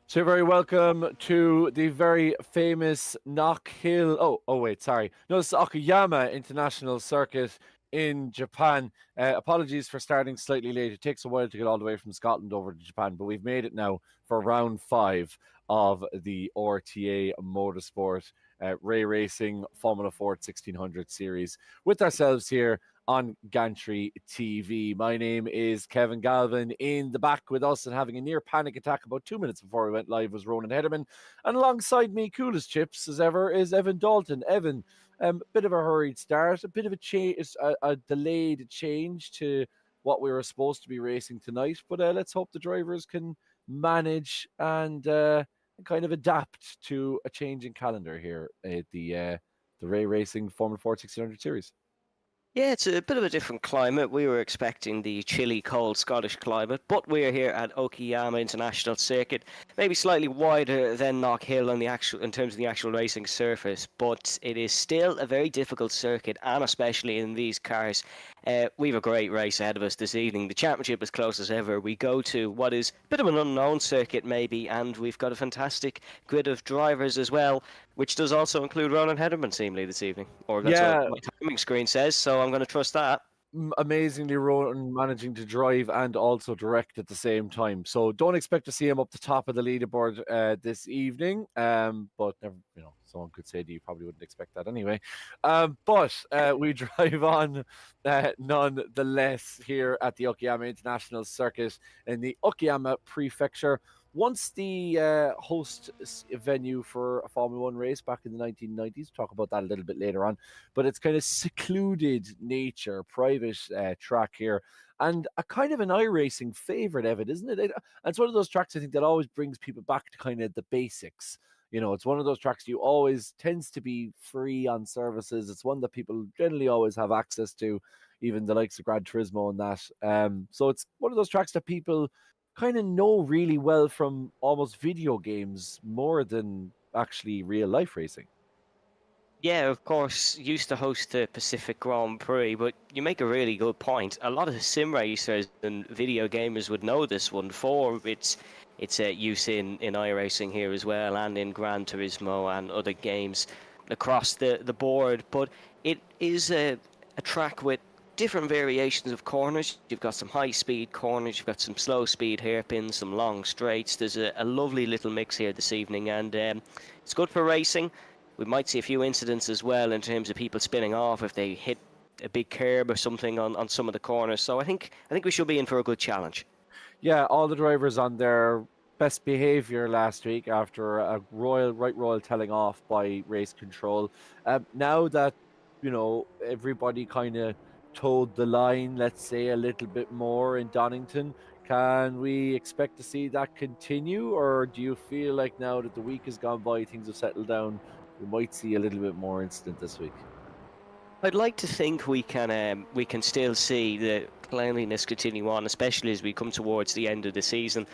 So you're very welcome to the very famous Knock Hill. Oh, wait, sorry. No, it's Okayama International Circuit in Japan. Apologies for starting slightly late. It takes a while to get all the way from Scotland over to Japan, but we've made it now for round 5 of the RTA Motorsport Ray Racing Formula Ford 1600 series with ourselves here on Gantry TV. My name is Kevin Galvin. In the back with us and having a near panic attack about 2 minutes before we went live was Ronan Hederman. And alongside me, cool as chips as ever, is Evan Dalton. Evan, bit of a hurried start, a bit of a change, a delayed change to what we were supposed to be racing tonight. But let's hope the drivers can manage and kind of adapt to a changing calendar here at the Ray Racing Formula Ford 1600 series. Yeah, it's a bit of a different climate. We were expecting the chilly, cold Scottish climate, but we're here at Okayama International Circuit, maybe slightly wider than Knock Hill in terms of the actual racing surface, but it is still a very difficult circuit, and especially in these cars. We have a great race ahead of us this evening. The championship is close as ever. We go to what is a bit of an unknown circuit, maybe, and we've got a fantastic grid of drivers as well, which does also include Ronan Hederman, seemingly, this evening. Or that's what my timing screen says, so I'm going to trust that. Amazingly Ronan managing to drive and also direct at the same time. So don't expect to see him up the top of the leaderboard this evening. But never, someone could say that you probably wouldn't expect that anyway. But we drive on nonetheless here at the Okayama International Circuit in the Okayama Prefecture. Once the host venue for a Formula One race back in the 1990s, talk about that a little bit later on, but it's kind of secluded nature, private track here, and a kind of an iRacing favourite, Evan, isn't it? And it's one of those tracks I think that always brings people back to kind of the basics. It's one of those tracks you always tends to be free on services. It's one that people generally always have access to, even the likes of Gran Turismo and that. So it's one of those tracks that people kind of know really well from almost video games more than actually real life racing. Yeah, of course, used to host the Pacific Grand Prix, but you make a really good point. A lot of sim racers and video gamers would know this one for its use in iRacing here as well, and in Gran Turismo and other games across the board. But it is a track with different variations of corners. You've got some high-speed corners, you've got some slow-speed hairpins, some long straights. There's a lovely little mix here this evening, and it's good for racing. We might see a few incidents as well in terms of people spinning off if they hit a big curb or something on some of the corners. So I think we should be in for a good challenge. Yeah, all the drivers on their best behaviour last week after a royal telling off by race control. Now that everybody kind of towed the line, let's say, a little bit more in Donington, can we expect to see that continue, or do you feel like now that the week has gone by, things have settled down, we might see a little bit more incident this week? I'd like to think we can still see the cleanliness continue on, especially as we come towards the end of the season.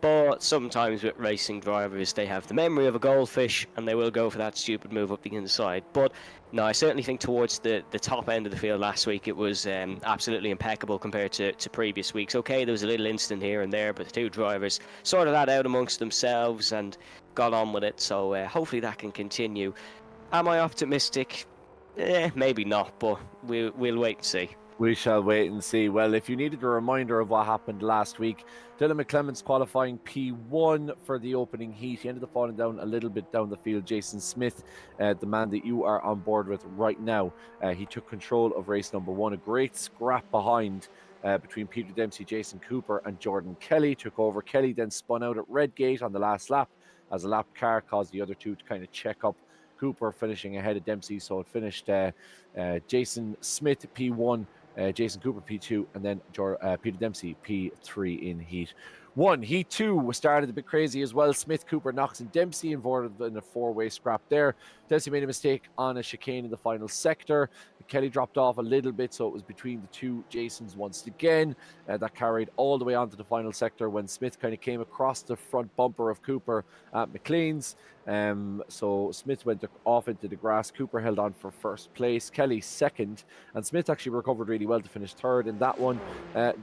But sometimes with racing drivers, they have the memory of a goldfish and they will go for that stupid move up the inside. But no, I certainly think towards the top end of the field last week, it was absolutely impeccable compared to previous weeks. Okay, there was a little incident here and there, but the two drivers sorted that out amongst themselves and got on with it. So hopefully that can continue. Am I optimistic? Maybe not, but we'll wait and see. We shall wait and see. Well, if you needed a reminder of what happened last week, Dylan McClements qualifying P1 for the opening heat. He ended up falling down a little bit down the field. Jason Smith, the man that you are on board with right now, he took control of race number 1. A great scrap behind between Peter Dempsey, Jason Cooper and Jordan Kelly. Took over. Kelly then spun out at Redgate on the last lap as a lap car caused the other two to kind of check up. Cooper finishing ahead of Dempsey, so it finished Jason Smith P1, Jason Cooper P2, and then Peter Dempsey P3 in Heat 1. Heat 2 started a bit crazy as well. Smith, Cooper, Knox and Dempsey involved in a four-way scrap there. Dempsey made a mistake on a chicane in the final sector. Kelly dropped off a little bit, so it was between the two Jasons once again. That carried all the way onto the final sector when Smith kind of came across the front bumper of Cooper at McLean's. So Smith went off into the grass. Cooper held on for first place, Kelly second, and Smith actually recovered really well to finish third in that one.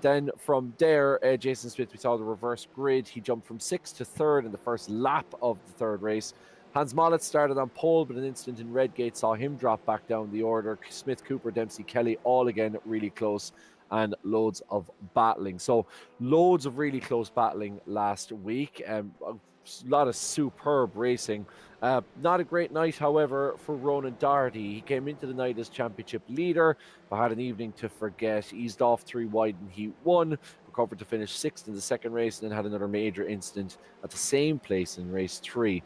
Then from there, Jason Smith, we saw the reverse grid. He jumped from sixth to third in the first lap of the third race. Hans Mollett started on pole, but an incident in Redgate saw him drop back down the order. Smith, Cooper, Dempsey, Kelly, all again really close, and loads of battling. So loads of really close battling last week. A lot of superb racing. Not a great night, however, for Ronan Doherty. He came into the night as championship leader, but had an evening to forget. Eased off 3 wide in Heat 1, recovered to finish 6th in the second race, and then had another major incident at the same place in race 3.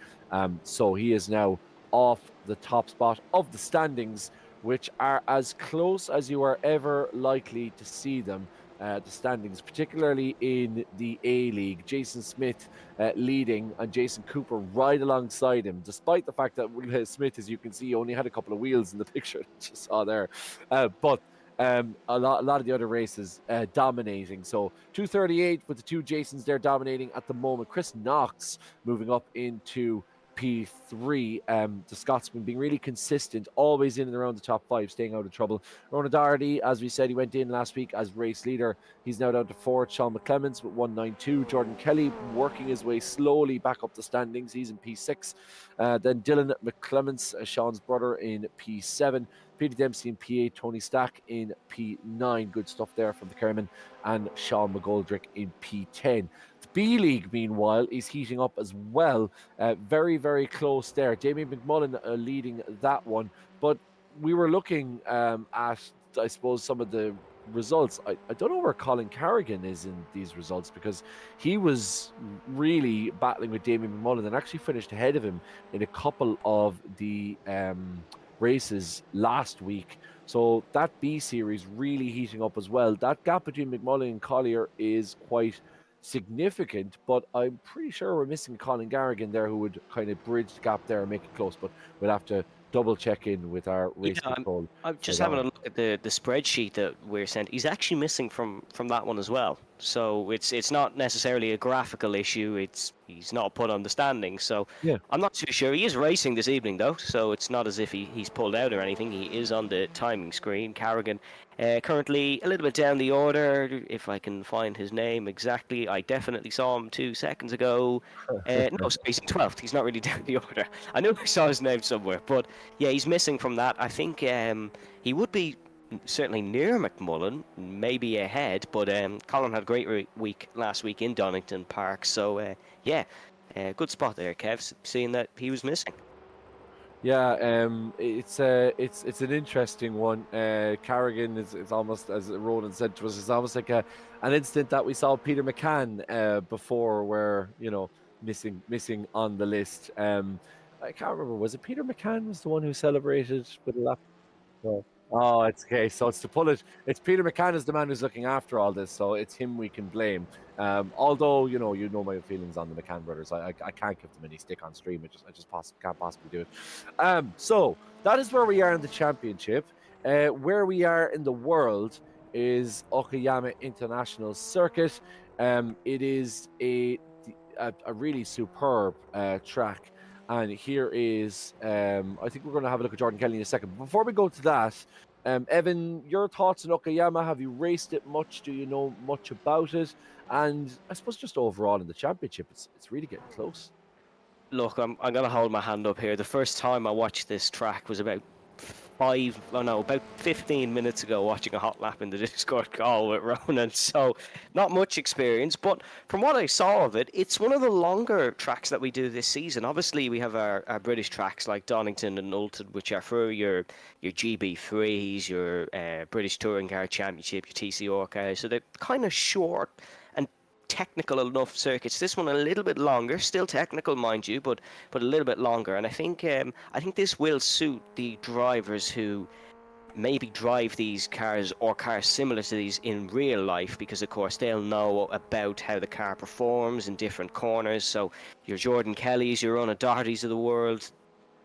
So he is now off the top spot of the standings, which are as close as you are ever likely to see them. The standings, particularly in the A-League. Jason Smith leading and Jason Cooper right alongside him, despite the fact that Smith, as you can see, only had a couple of wheels in the picture that you saw there. But a lot of the other races dominating. So 238 with the two Jasons there dominating at the moment. Chris Knox moving up into P3. The Scotsman being really consistent, always in and around the top 5, staying out of trouble. Ronan Doherty, as we said, he went in last week as race leader. He's now down to 4th. Sean McClemens with 192. Jordan Kelly working his way slowly back up the standings. He's in P6. Then Dylan McClemens, Sean's brother, in P7. Peter Dempsey in P8, Tony Stack in P9. Good stuff there from the Kerman. And Sean McGoldrick in P10. The B-League, meanwhile, is heating up as well. Very, very close there. Damien McMullen leading that one. But we were looking at, I suppose, some of the results. I don't know where Colin Carrigan is in these results, because he was really battling with Damien McMullen and actually finished ahead of him in a couple of the races last week. So that B series really heating up as well. That gap between McMullen and Collier is quite significant, but I'm pretty sure we're missing Colin Garrigan there, who would kind of bridge the gap there and make it close, but we'll have to double check in with our race control. I'm just having a look at the spreadsheet that we're sent. He's actually missing from that one as well. So it's not necessarily a graphical issue. He's not put on the standings. So yeah, I'm not too sure. He is racing this evening though, so it's not as if he's pulled out or anything. He is on the timing screen. Carrigan currently a little bit down the order. If I can find his name exactly, I definitely saw him 2 seconds ago. No, so he's in 12th. He's not really down the order. I knew I saw his name somewhere, but yeah, he's missing from that. I think he would be certainly near McMullen, maybe ahead, but Colin had a great week last week in Donington Park, so yeah, good spot there, Kev, seeing that he was missing. Yeah, it's an interesting one. Carrigan is almost, as Ronan said to us, it's almost like an incident that we saw Peter McCann before, where missing on the list. I can't remember, was it Peter McCann was the one who celebrated with a lap? No. Oh, it's okay. So it's it's Peter McCann is the man who's looking after all this, so it's him we can blame. Although you know my feelings on the McCann brothers, I can't give them any stick on stream. I just can't possibly do it. So that is where we are in the championship. Where we are in the world is Okayama International Circuit. It is a really superb track. And here is, I think we're going to have a look at Jordan Kelly in a second. But before we go to that, Evan, your thoughts on Okayama? Have you raced it much? Do you know much about it? And I suppose just overall in the championship, it's really getting close. Look, I'm going to hold my hand up here. The first time I watched this track was about 15 minutes ago, watching a hot lap in the Discord call with Ronan. So not much experience, but from what I saw of it, it's one of the longer tracks that we do this season. Obviously we have our British tracks like Donington and Ulton, which are for your GB3s, your British Touring Car Championship, your TCR cars. So they're kind of short and technical enough circuits. This one a little bit longer, still technical, mind you, but a little bit longer. And I think this will suit the drivers who maybe drive these cars or cars similar to these in real life, because of course they'll know about how the car performs in different corners. So your Jordan Kellys, your Ronan Dohertys of the world,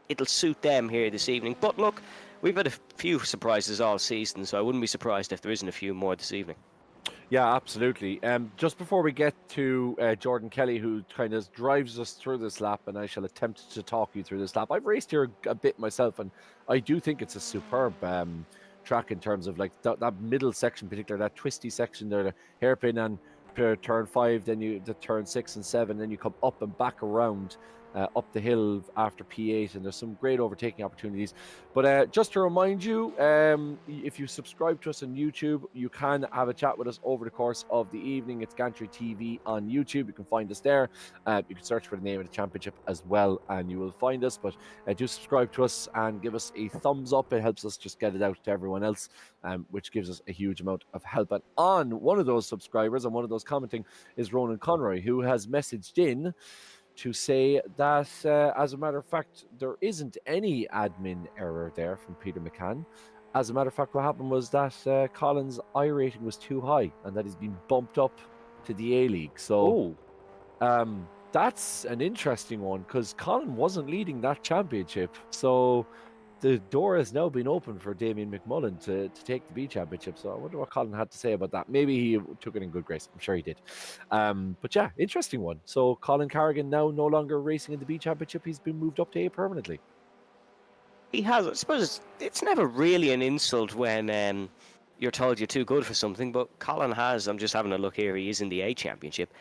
it'll suit them here this evening. But look, we've had a few surprises all season, so I wouldn't be surprised if there isn't a few more this evening. Yeah, absolutely. Just before we get to Jordan Kelly, who kind of drives us through this lap, and I shall attempt to talk you through this lap. I've raced here a bit myself, and I do think it's a superb track in terms of like that middle section, particularly that twisty section there, the hairpin and turn 5, then you the turn 6 and 7, then you come up and back around. Up the hill after P8, and there's some great overtaking opportunities. But just to remind you, if you subscribe to us on YouTube, you can have a chat with us over the course of the evening. It's Gantry TV on YouTube. You can find us there. You can search for the name of the championship as well, and you will find us. But do subscribe to us and give us a thumbs up. It helps us just get it out to everyone else, which gives us a huge amount of help. And on one of those subscribers and one of those commenting is Ronan Conroy, who has messaged in to say that, as a matter of fact, there isn't any admin error there from Peter McCann. As a matter of fact, what happened was that Colin's I rating was too high and that he's been bumped up to the A League. So that's an interesting one because Colin wasn't leading that championship. So the door has now been opened for Damien McMullen to take the B championship. So I wonder what Colin had to say about that. Maybe he took it in good grace. I'm sure he did. But yeah, interesting one. So Colin Carrigan now no longer racing in the B championship. He's been moved up to A permanently. He has. I suppose it's never really an insult when you're told you're too good for something, but Colin has. I'm just having a look here. He is in the A championship.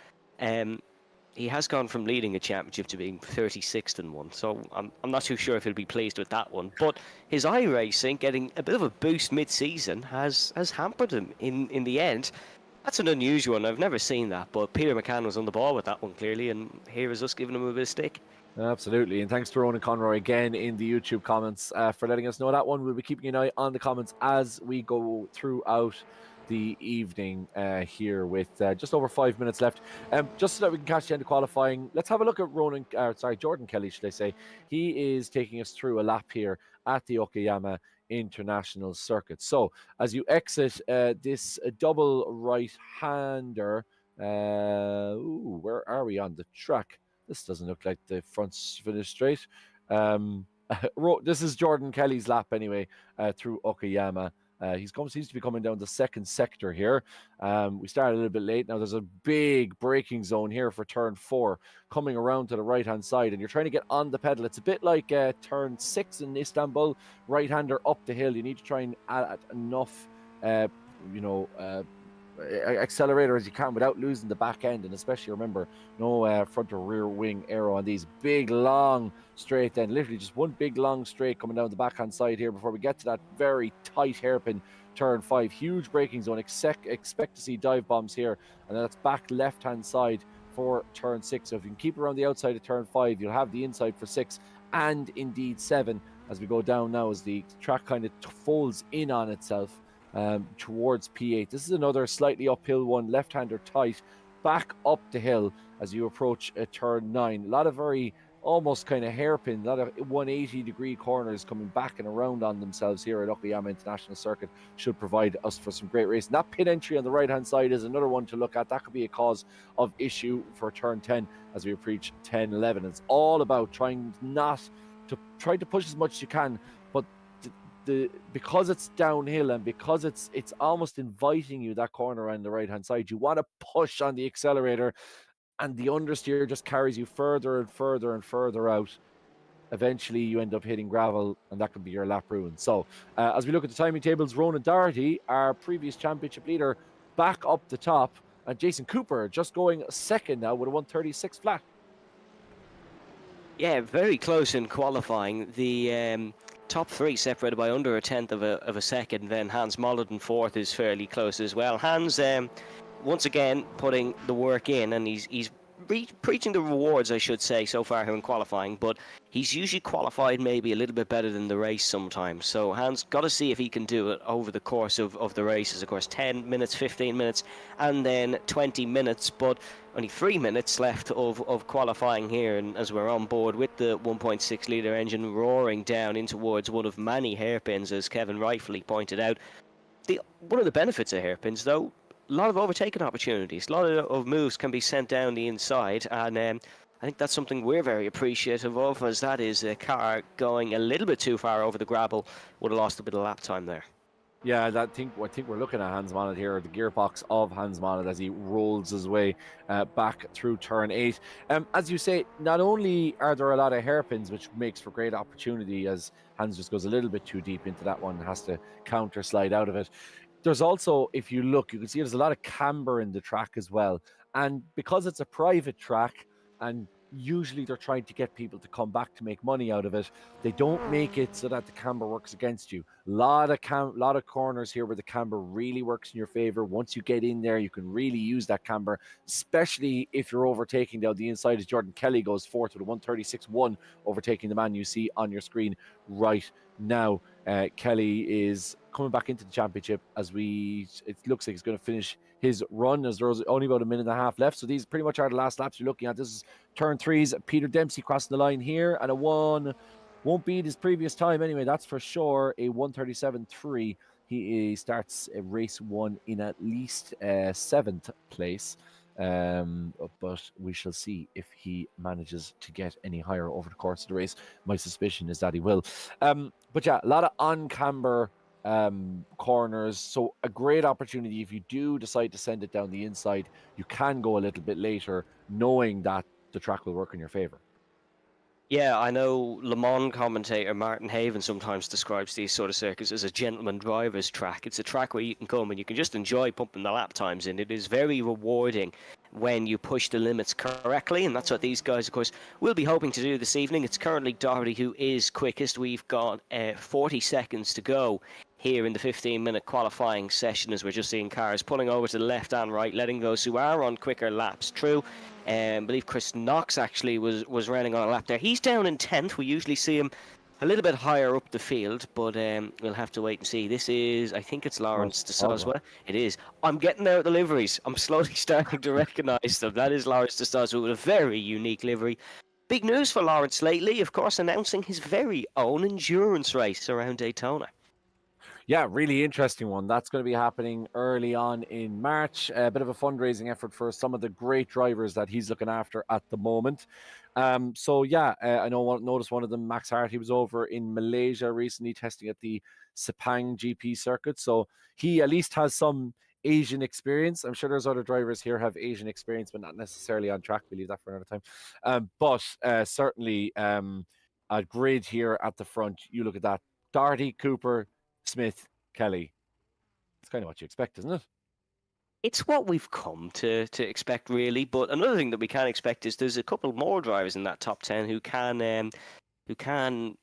He has gone from leading a championship to being 36th in one, so I'm not too sure if he'll be pleased with that one. But his iRacing getting a bit of a boost mid-season has hampered him in the end. That's an unusual one. I've never seen that, but Peter McCann was on the ball with that one clearly, and here is us giving him a bit of stick. Absolutely, and thanks to Ronan Conroy again in the YouTube comments for letting us know that one. We'll be keeping an eye on the comments as we go throughout the evening here with just over 5 minutes left. Just so that we can catch the end of qualifying, let's have a look at Jordan Kelly, should I say. He is taking us through a lap here at the Okayama International Circuit. So as you exit this double right-hander, where are we on the track? This doesn't look like the front's finished straight. This is Jordan Kelly's lap anyway through Okayama. Seems to be coming down the second sector here. We started a little bit late. Now there's a big braking zone here for turn 4 coming around to the right-hand side, and you're trying to get on the pedal. It's a bit like turn 6 in Istanbul, right-hander up the hill. You need to try and add enough, accelerator as you can without losing the back end, and especially remember no front or rear wing aero on these big long straight, then literally just one big long straight coming down the backhand side here before we get to that very tight hairpin turn 5. Huge braking zone. Expect to see dive bombs here, and that's back left hand side for turn 6. So if you can keep around the outside of turn 5, you'll have the inside for 6 and indeed 7 as we go down now as the track kind of folds in on itself towards P8. This is another slightly uphill one, left-hander tight, back up the hill as you approach turn 9. A lot of very almost kind of hairpin, a lot of 180-degree corners coming back and around on themselves here at Okayama International Circuit should provide us for some great racing. That pit entry on the right-hand side is another one to look at. That could be a cause of issue for turn 10 as we approach 10, 11. It's all about trying to push as much as you can, but because it's downhill and because it's almost inviting you that corner on the right hand side, you want to push on the accelerator, and the understeer just carries you further and further and further out. Eventually you end up hitting gravel, and that could be your lap ruin. So as we look at the timing tables, Ronan Doherty, our previous championship leader, back up the top, and Jason Cooper just going second now with a 136 flat. Yeah, very close in qualifying. The top 3 separated by under a tenth of a second. Then Hans Molden fourth is fairly close as well. Hans, once again, putting the work in, and he's preaching the rewards, I should say, so far here in qualifying. But he's usually qualified maybe a little bit better than the race sometimes. So Hans got to see if he can do it over the course of the races. Of course, 10 minutes, 15 minutes, and then 20 minutes. But only 3 minutes left of qualifying here, and as we're on board with the 1.6 litre engine roaring down in towards one of many hairpins, as Kevin rightfully pointed out. One of the benefits of hairpins, though, a lot of overtaking opportunities, a lot of moves can be sent down the inside, and I think that's something we're very appreciative of, as that is a car going a little bit too far over the gravel. Would have lost a bit of lap time there. Yeah, I think we're looking at Hans Mallet here, the gearbox of Hans Mallet as he rolls his way back through turn 8. As you say, not only are there a lot of hairpins, which makes for great opportunity as Hans just goes a little bit too deep into that one and has to counter slide out of it. There's also, if you look, you can see there's a lot of camber in the track as well. And because it's a private track, and usually they're trying to get people to come back to make money out of it, they don't make it so that the camber works against you. Lot of corners here where the camber really works in your favor. Once you get in there, you can really use that camber, especially if you're overtaking down the inside as Jordan Kelly goes fourth with a 136.1, overtaking the man you see on your screen right now. Kelly is coming back into the championship as it looks like he's going to finish his run, as there's only about a minute and a half left. So these pretty much are the last laps you're looking at. This is turn 3's Peter Dempsey crossing the line here, and a 1 won't beat his previous time anyway, that's for sure. A 137.3. He starts race 1 in at least 7th place. But we shall see if he manages to get any higher over the course of the race. My suspicion is that he will. But yeah, a lot of on-camber corners, so a great opportunity. If you do decide to send it down the inside, you can go a little bit later, knowing that the track will work in your favor. Yeah, I know Le Mans commentator Martin Haven sometimes describes these sort of circuits as a gentleman driver's track. It's a track where you can come and you can just enjoy pumping the lap times in. It is very rewarding when you push the limits correctly, and that's what these guys, of course, will be hoping to do this evening. It's currently Doherty who is quickest. We've got 40 seconds to go here in the 15-minute qualifying session, as we're just seeing cars pulling over to the left and right, letting those who are on quicker laps through. I believe Chris Knox actually was running on a lap there. He's down in 10th. We usually see him a little bit higher up the field, but we'll have to wait and see. This is, I think it's Lawrence de Soswa. It is. I'm getting there at the liveries. I'm slowly starting to recognise them. That is Lawrence de Soswa with a very unique livery. Big news for Lawrence lately, of course, announcing his very own endurance race around Daytona. Yeah, really interesting one. That's going to be happening early on in March. A bit of a fundraising effort for some of the great drivers that he's looking after at the moment. So yeah, I noticed one of them, Max Hart, he was over in Malaysia recently testing at the Sepang GP circuit. So he at least has some Asian experience. I'm sure there's other drivers here have Asian experience, but not necessarily on track. We leave that for another time. But certainly a grid here at the front. You look at that. Doherty, Cooper, Smith, Kelly. It's kind of what you expect, isn't it? It's what we've come to expect, really. But another thing that we can expect is there's a couple more drivers in that top 10 who can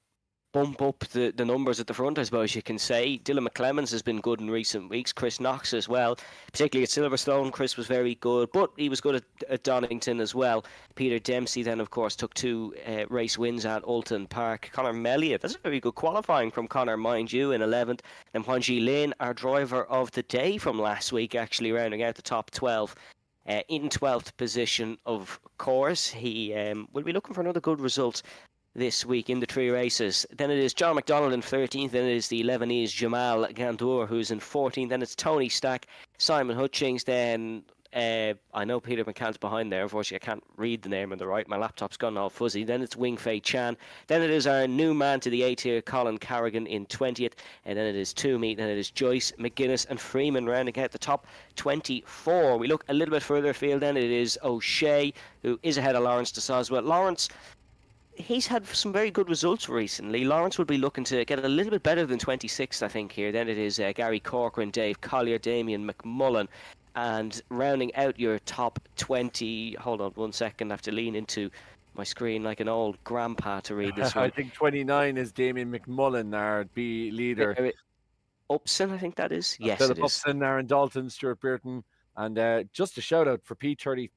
bump up the numbers at the front, I suppose you can say. Dylan McClemens has been good in recent weeks. Chris Knox as well, particularly at Silverstone. Chris was very good, but he was good at Donington as well. Peter Dempsey then, of course, took 2 race wins at Alton Park. Conor Melliot, that's a very good qualifying from Conor, mind you, in 11th. And Juan G. Lin, our driver of the day from last week, actually rounding out the top 12. In 12th position, of course. He will be looking for another good result this week in the 3 races. Then it is John McDonald in 13th, then it is the Lebanese Jamal Gandour who's in 14th, then it's Tony Stack, Simon Hutchings, then I know Peter McCann's behind there. Unfortunately, I can't read the name on the right. My laptop's gone all fuzzy. Then it's Wing Fei Chan. Then it is our new man to the A tier, Colin Carrigan, in 20th. And then it is Toomey. Then it is Joyce, McGuinness, and Freeman rounding out the top 24. We look a little bit further afield. Then it is O'Shea, who is ahead of Lawrence de Soswa. Lawrence, he's had some very good results recently. Lawrence will be looking to get a little bit better than 26th, I think, here. Then it is Gary Corcoran, Dave Collier, Damien McMullen. And rounding out your top 20... Hold on 1 second. I have to lean into my screen like an old grandpa to read this one. I think 29 is Damien McMullen, our B leader. Upson, I think that is. Yes, Philip it is. Upson, Aaron Dalton, Stuart Bearton. And just a shout out for P33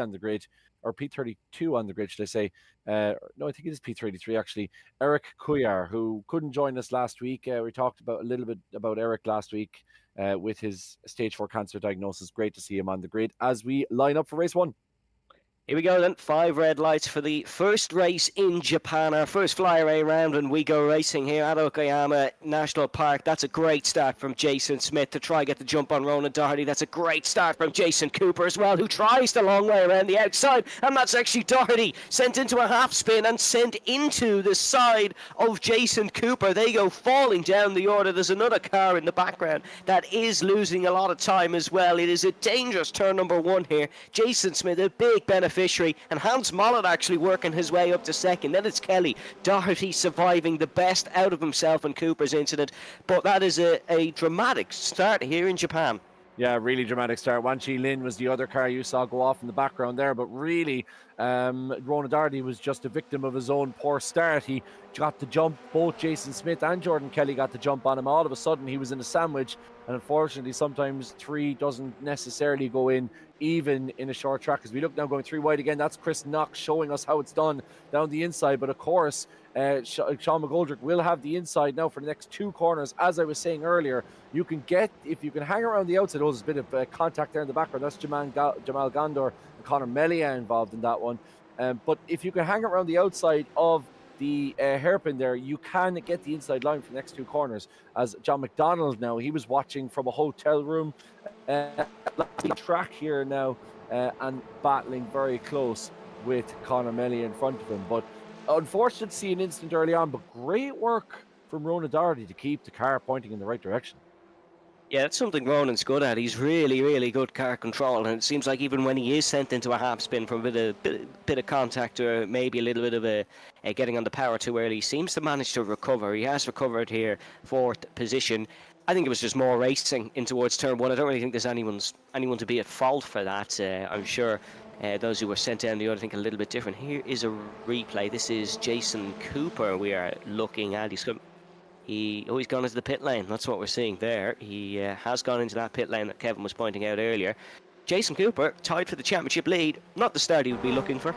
on the grid, or P32 on the grid, should I say. No, I think it is P33 actually. Eric Kuyar, who couldn't join us last week. We talked a little bit about Eric last week with his stage 4 cancer diagnosis. Great to see him on the grid as we line up for race 1. Here we go then, 5 red lights for the first race in Japan, our first flyaway round, and we go racing here at Okayama National Park. That's a great start from Jason Smith to try get the jump on Ronan Doherty. That's a great start from Jason Cooper as well, who tries the long way around the outside, and that's actually Doherty sent into a half spin and sent into the side of Jason Cooper. They go falling down the order. There's another car in the background that is losing a lot of time as well. It is a dangerous turn number 1 here. Jason Smith, a big beneficiary, and Hans Mollet actually working his way up to second. Then it's Kelly. Doherty surviving the best out of himself in Cooper's incident. But that is a dramatic start here in Japan. Yeah, really dramatic start. Wan Chi Lin was the other car you saw go off in the background there, but really, Ronan Doherty was just a victim of his own poor start. He got the jump. Both Jason Smith and Jordan Kelly got the jump on him. All of a sudden, he was in a sandwich, and unfortunately, sometimes 3 doesn't necessarily go in, even in a short track. As we look now going 3 wide again, that's Chris Knox showing us how it's done down the inside. But of course, Sean McGoldrick will have the inside now for the next 2 corners. As I was saying earlier, you can get, if you can hang around the outside, there's a bit of contact there in the background. That's Jamal Gondor and Conor Melia involved in that one. But if you can hang around the outside of the hairpin there, you can get the inside line for the next 2 corners. As John McDonald now, he was watching from a hotel room track here now and battling very close with Conor Melia in front of him. But unfortunate to see an incident early on, but great work from Ronan Doherty to keep the car pointing in the right direction. Yeah, that's something Ronan's good at. He's really, really good car control, and it seems like even when he is sent into a half spin from a bit of contact or maybe a little bit of a getting on the power too early, he seems to manage to recover. He has recovered here, 4th position. I think it was just more racing in towards turn 1. I don't really think there's anyone to be at fault for that. I'm sure those who were sent down the other think a little bit different. Here is a replay. This is Jason Cooper we are looking at. He's gone into the pit lane. That's what we're seeing there. He has gone into that pit lane that Kevin was pointing out earlier. Jason Cooper tied for the championship lead. Not the start he would be looking for.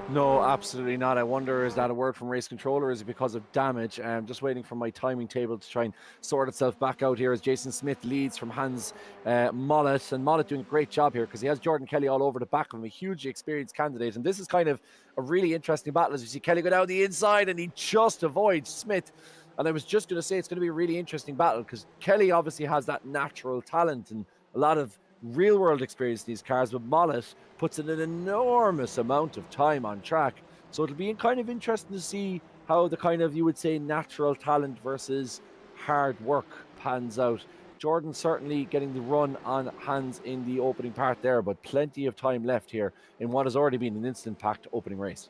No, absolutely not. I wonder, is that a word from race controller? Or is it because of damage? I'm just waiting for my timing table to try and sort itself back out here as Jason Smith leads from Hans Mollet. And Mollet doing a great job here because he has Jordan Kelly all over the back of him, a hugely experienced candidate. And this is kind of a really interesting battle as you see Kelly go down the inside and he just avoids Smith. And I was just going to say it's going to be a really interesting battle because Kelly obviously has that natural talent and a lot of real world experience in these cars, but Mollet puts in an enormous amount of time on track. So it'll be kind of interesting to see how the kind of, you would say, natural talent versus hard work pans out. Jordan certainly getting the run on Hans in the opening part there, but plenty of time left here in what has already been an instant-packed opening race.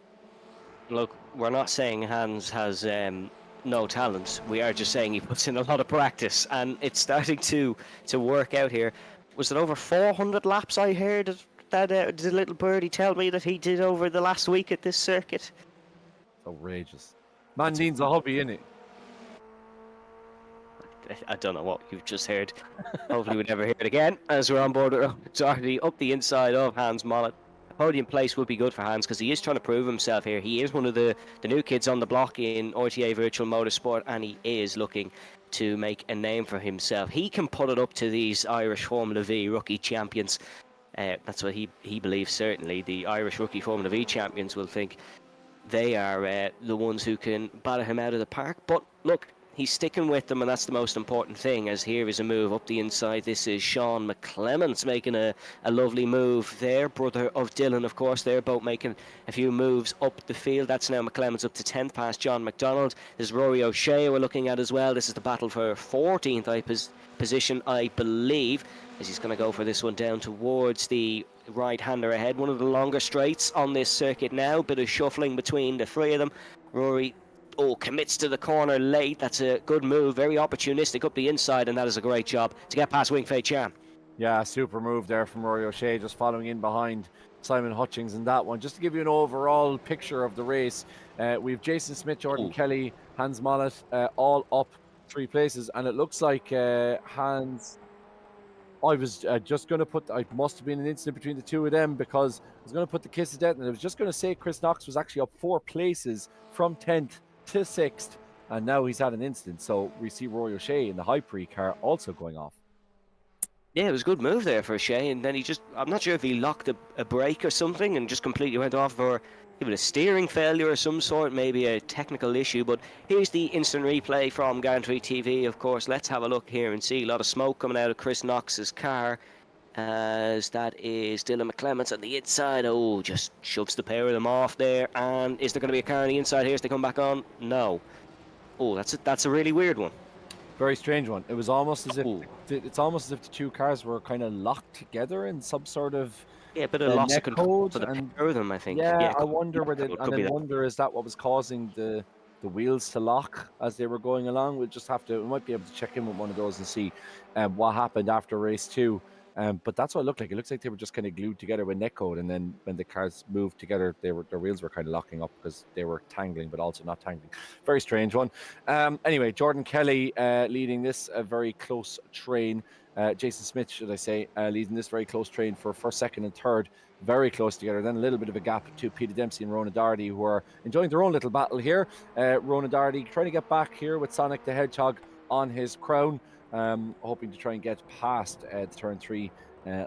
Look, we're not saying Hans has no talent. We are just saying he puts in a lot of practice, and it's starting to work out here. Was it over 400 laps I heard that the little birdie tell me that he did over the last week at this circuit? Outrageous. Man needs a hobby, innit? I don't know what you've just heard. Hopefully we never hear it again as we're on board with Doherty up the inside of Hans Mollet. A podium place would be good for Hans because he is trying to prove himself here. He is one of the new kids on the block in RTA Virtual Motorsport, and he is looking to make a name for himself. He can put it up to these Irish Formula V rookie champions. That's what he believes, certainly. The Irish rookie Formula V champions will think they are the ones who can batter him out of the park. But look, he's sticking with them, and that's the most important thing, as here is a move up the inside. This is Sean McClements making a lovely move there. Brother of Dylan, of course. They're both making a few moves up the field. That's now McClements up to 10th past John McDonald. There's Rory O'Shea we're looking at as well. This is the battle for 14th position, I believe, as he's going to go for this one down towards the right-hander ahead. One of the longer straights on this circuit now. Bit of shuffling between the 3 of them. Rory commits to the corner late. That's a good move, very opportunistic up the inside, and that is a great job to get past Wing Fei Chan. Yeah, super move there from Rory O'Shea, just following in behind Simon Hutchings in that one. Just to give you an overall picture of the race, we have Jason Smith, Jordan Kelly, Hans Mollet, all up 3 places, and it looks like Hans... I was just going to put... I must have been an incident between the 2 of them because I was going to put the kiss of death, and I was just going to say Chris Knox was actually up 4 places from 10th to 6th, and now he's had an incident. So we see Rory O'Shea in the High Prix car also going off. Yeah, it was a good move there for Shea, and then I'm not sure if he locked a brake or something and just completely went off, or even a steering failure of some sort, maybe a technical issue. But here's the instant replay from Gantry TV, of course. Let's have a look here and see a lot of smoke coming out of Chris Knox's car, as that is Dylan McClements on the inside. Oh, just shoves the pair of them off there. And is there going to be a car on the inside here as they come back on? No. Oh, that's a really weird one. Very strange one. It was almost as if Ooh. it's almost as if the two cars were kind of locked together in some sort of Yeah, a bit of loss of net control code. for the And pair of them, I think. yeah, Yeah, I wonder whether, could and be I that. wonder, is that what was causing the wheels to lock as they were going along? We'll just have to, we might be able to check in with one of those and see what happened after race 2. But that's what it looked like. It looks like they were just kind of glued together with netcode, and then when the cars moved together, their wheels were kind of locking up because they were tangling, but also not tangling. Very strange one. Anyway, Jordan Kelly leading this a very close train. Jason Smith, should I say, leading this very close train for first, second, and third, very close together. Then a little bit of a gap to Peter Dempsey and Rona Doherty, who are enjoying their own little battle here. Rona Doherty trying to get back here with Sonic the Hedgehog on his crown. Hoping to try and get past the turn 3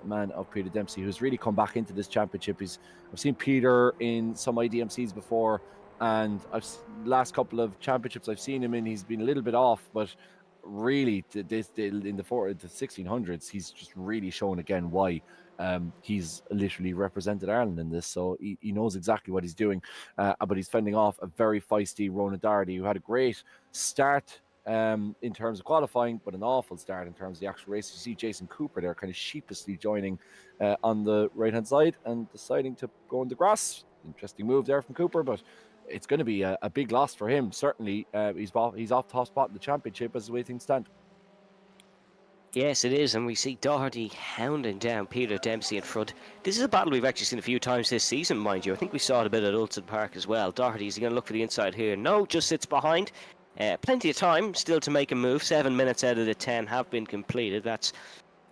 man of Peter Dempsey, who's really come back into this championship. I've seen Peter in some IDMCs before, and last couple of championships I've seen him in, he's been a little bit off, but really in the 1600s, he's just really shown again why he's literally represented Ireland in this, so he knows exactly what he's doing. But he's fending off a very feisty Rona Doherty, who had a great start in terms of qualifying, but an awful start in terms of the actual race. You see Jason Cooper there kind of sheepishly joining on the right-hand side and deciding to go in the grass. Interesting move there from Cooper, but it's going to be a big loss for him. Certainly, he's off top spot in the championship as the way things stand. Yes, it is, and we see Doherty hounding down Peter Dempsey in front. This is a battle we've actually seen a few times this season, mind you. I think we saw it a bit at Ulton Park as well. Doherty, is he going to look for the inside here? No, just sits behind. Plenty of time still to make a move. 7 minutes out of the 10 have been completed. That's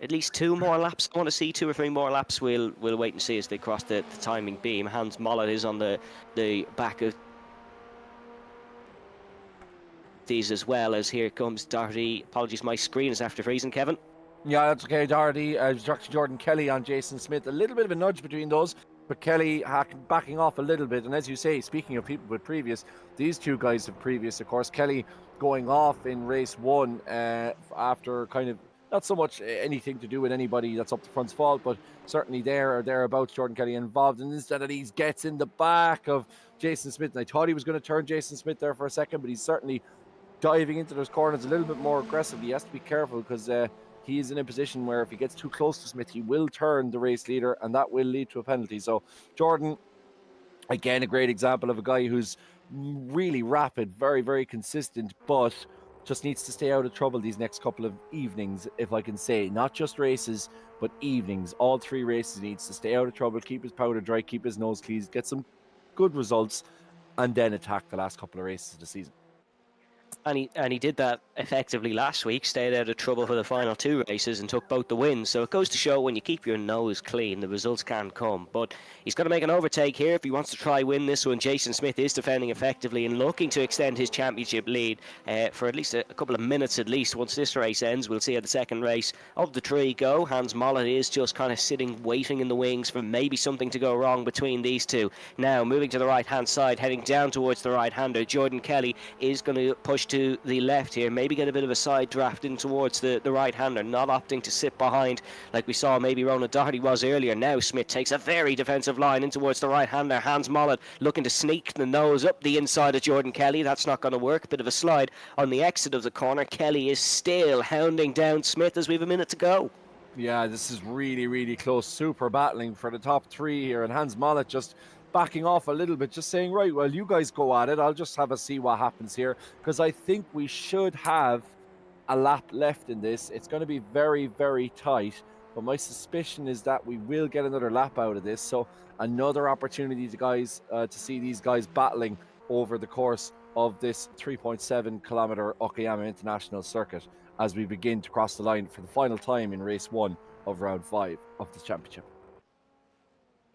at least 2 more laps. I want to see 2 or 3 more laps. We'll wait and see as they cross the timing beam. Hans Mollett is on the back of these as well, as here comes Doherty. Apologies, my screen is after freezing, Kevin. Yeah, that's okay. Doherty, Jordan Kelly on Jason Smith. A little bit of a nudge between those, but Kelly backing off a little bit. And as you say, speaking of people with previous, these two guys have previous, of course. Kelly going off in race 1 after kind of not so much anything to do with anybody that's up the front's fault, but certainly there or thereabouts, Jordan Kelly involved. And instead of these, gets in the back of Jason Smith. And I thought he was going to turn Jason Smith there for a second, but he's certainly diving into those corners a little bit more aggressively. He has to be careful because he is in a position where if he gets too close to Smith, he will turn the race leader, and that will lead to a penalty. So Jordan, again, a great example of a guy who's really rapid, very, very consistent, but just needs to stay out of trouble these next couple of evenings, if I can say. Not just races, but evenings. All 3 races, he needs to stay out of trouble, keep his powder dry, keep his nose clean, get some good results, and then attack the last couple of races of the season. And he did that effectively last week, stayed out of trouble for the final 2 races and took both the wins. So it goes to show when you keep your nose clean, the results can come. But he's got to make an overtake here if he wants to try win this one. Jason Smith is defending effectively and looking to extend his championship lead for at least a couple of minutes at least. Once this race ends, we'll see how the second race of the 3 go. Hans Mollett is just kind of sitting, waiting in the wings for maybe something to go wrong between these two. Now, moving to the right-hand side, heading down towards the right-hander, Jordan Kelly is going to push to the left here, maybe get a bit of a side draft in towards the right-hander, not opting to sit behind like we saw maybe Rona Doherty was earlier. Now Smith takes a very defensive line in towards the right-hander. Hans Mollett looking to sneak the nose up the inside of Jordan Kelly. That's not going to work. A bit of a slide on the exit of the corner. Kelly is still hounding down Smith as we have a minute to go. Yeah, this is really, really close. Super battling for the top 3 here, and Hans Mollett just backing off a little bit, just saying, right, well, you guys go at it. I'll just have a see what happens here, because I think we should have a lap left in this. It's going to be very, very tight, but my suspicion is that we will get another lap out of this. So another opportunity to see these guys battling over the course of this 3.7 kilometer Okayama International Circuit as we begin to cross the line for the final time in race 1 of round 5 of the championship.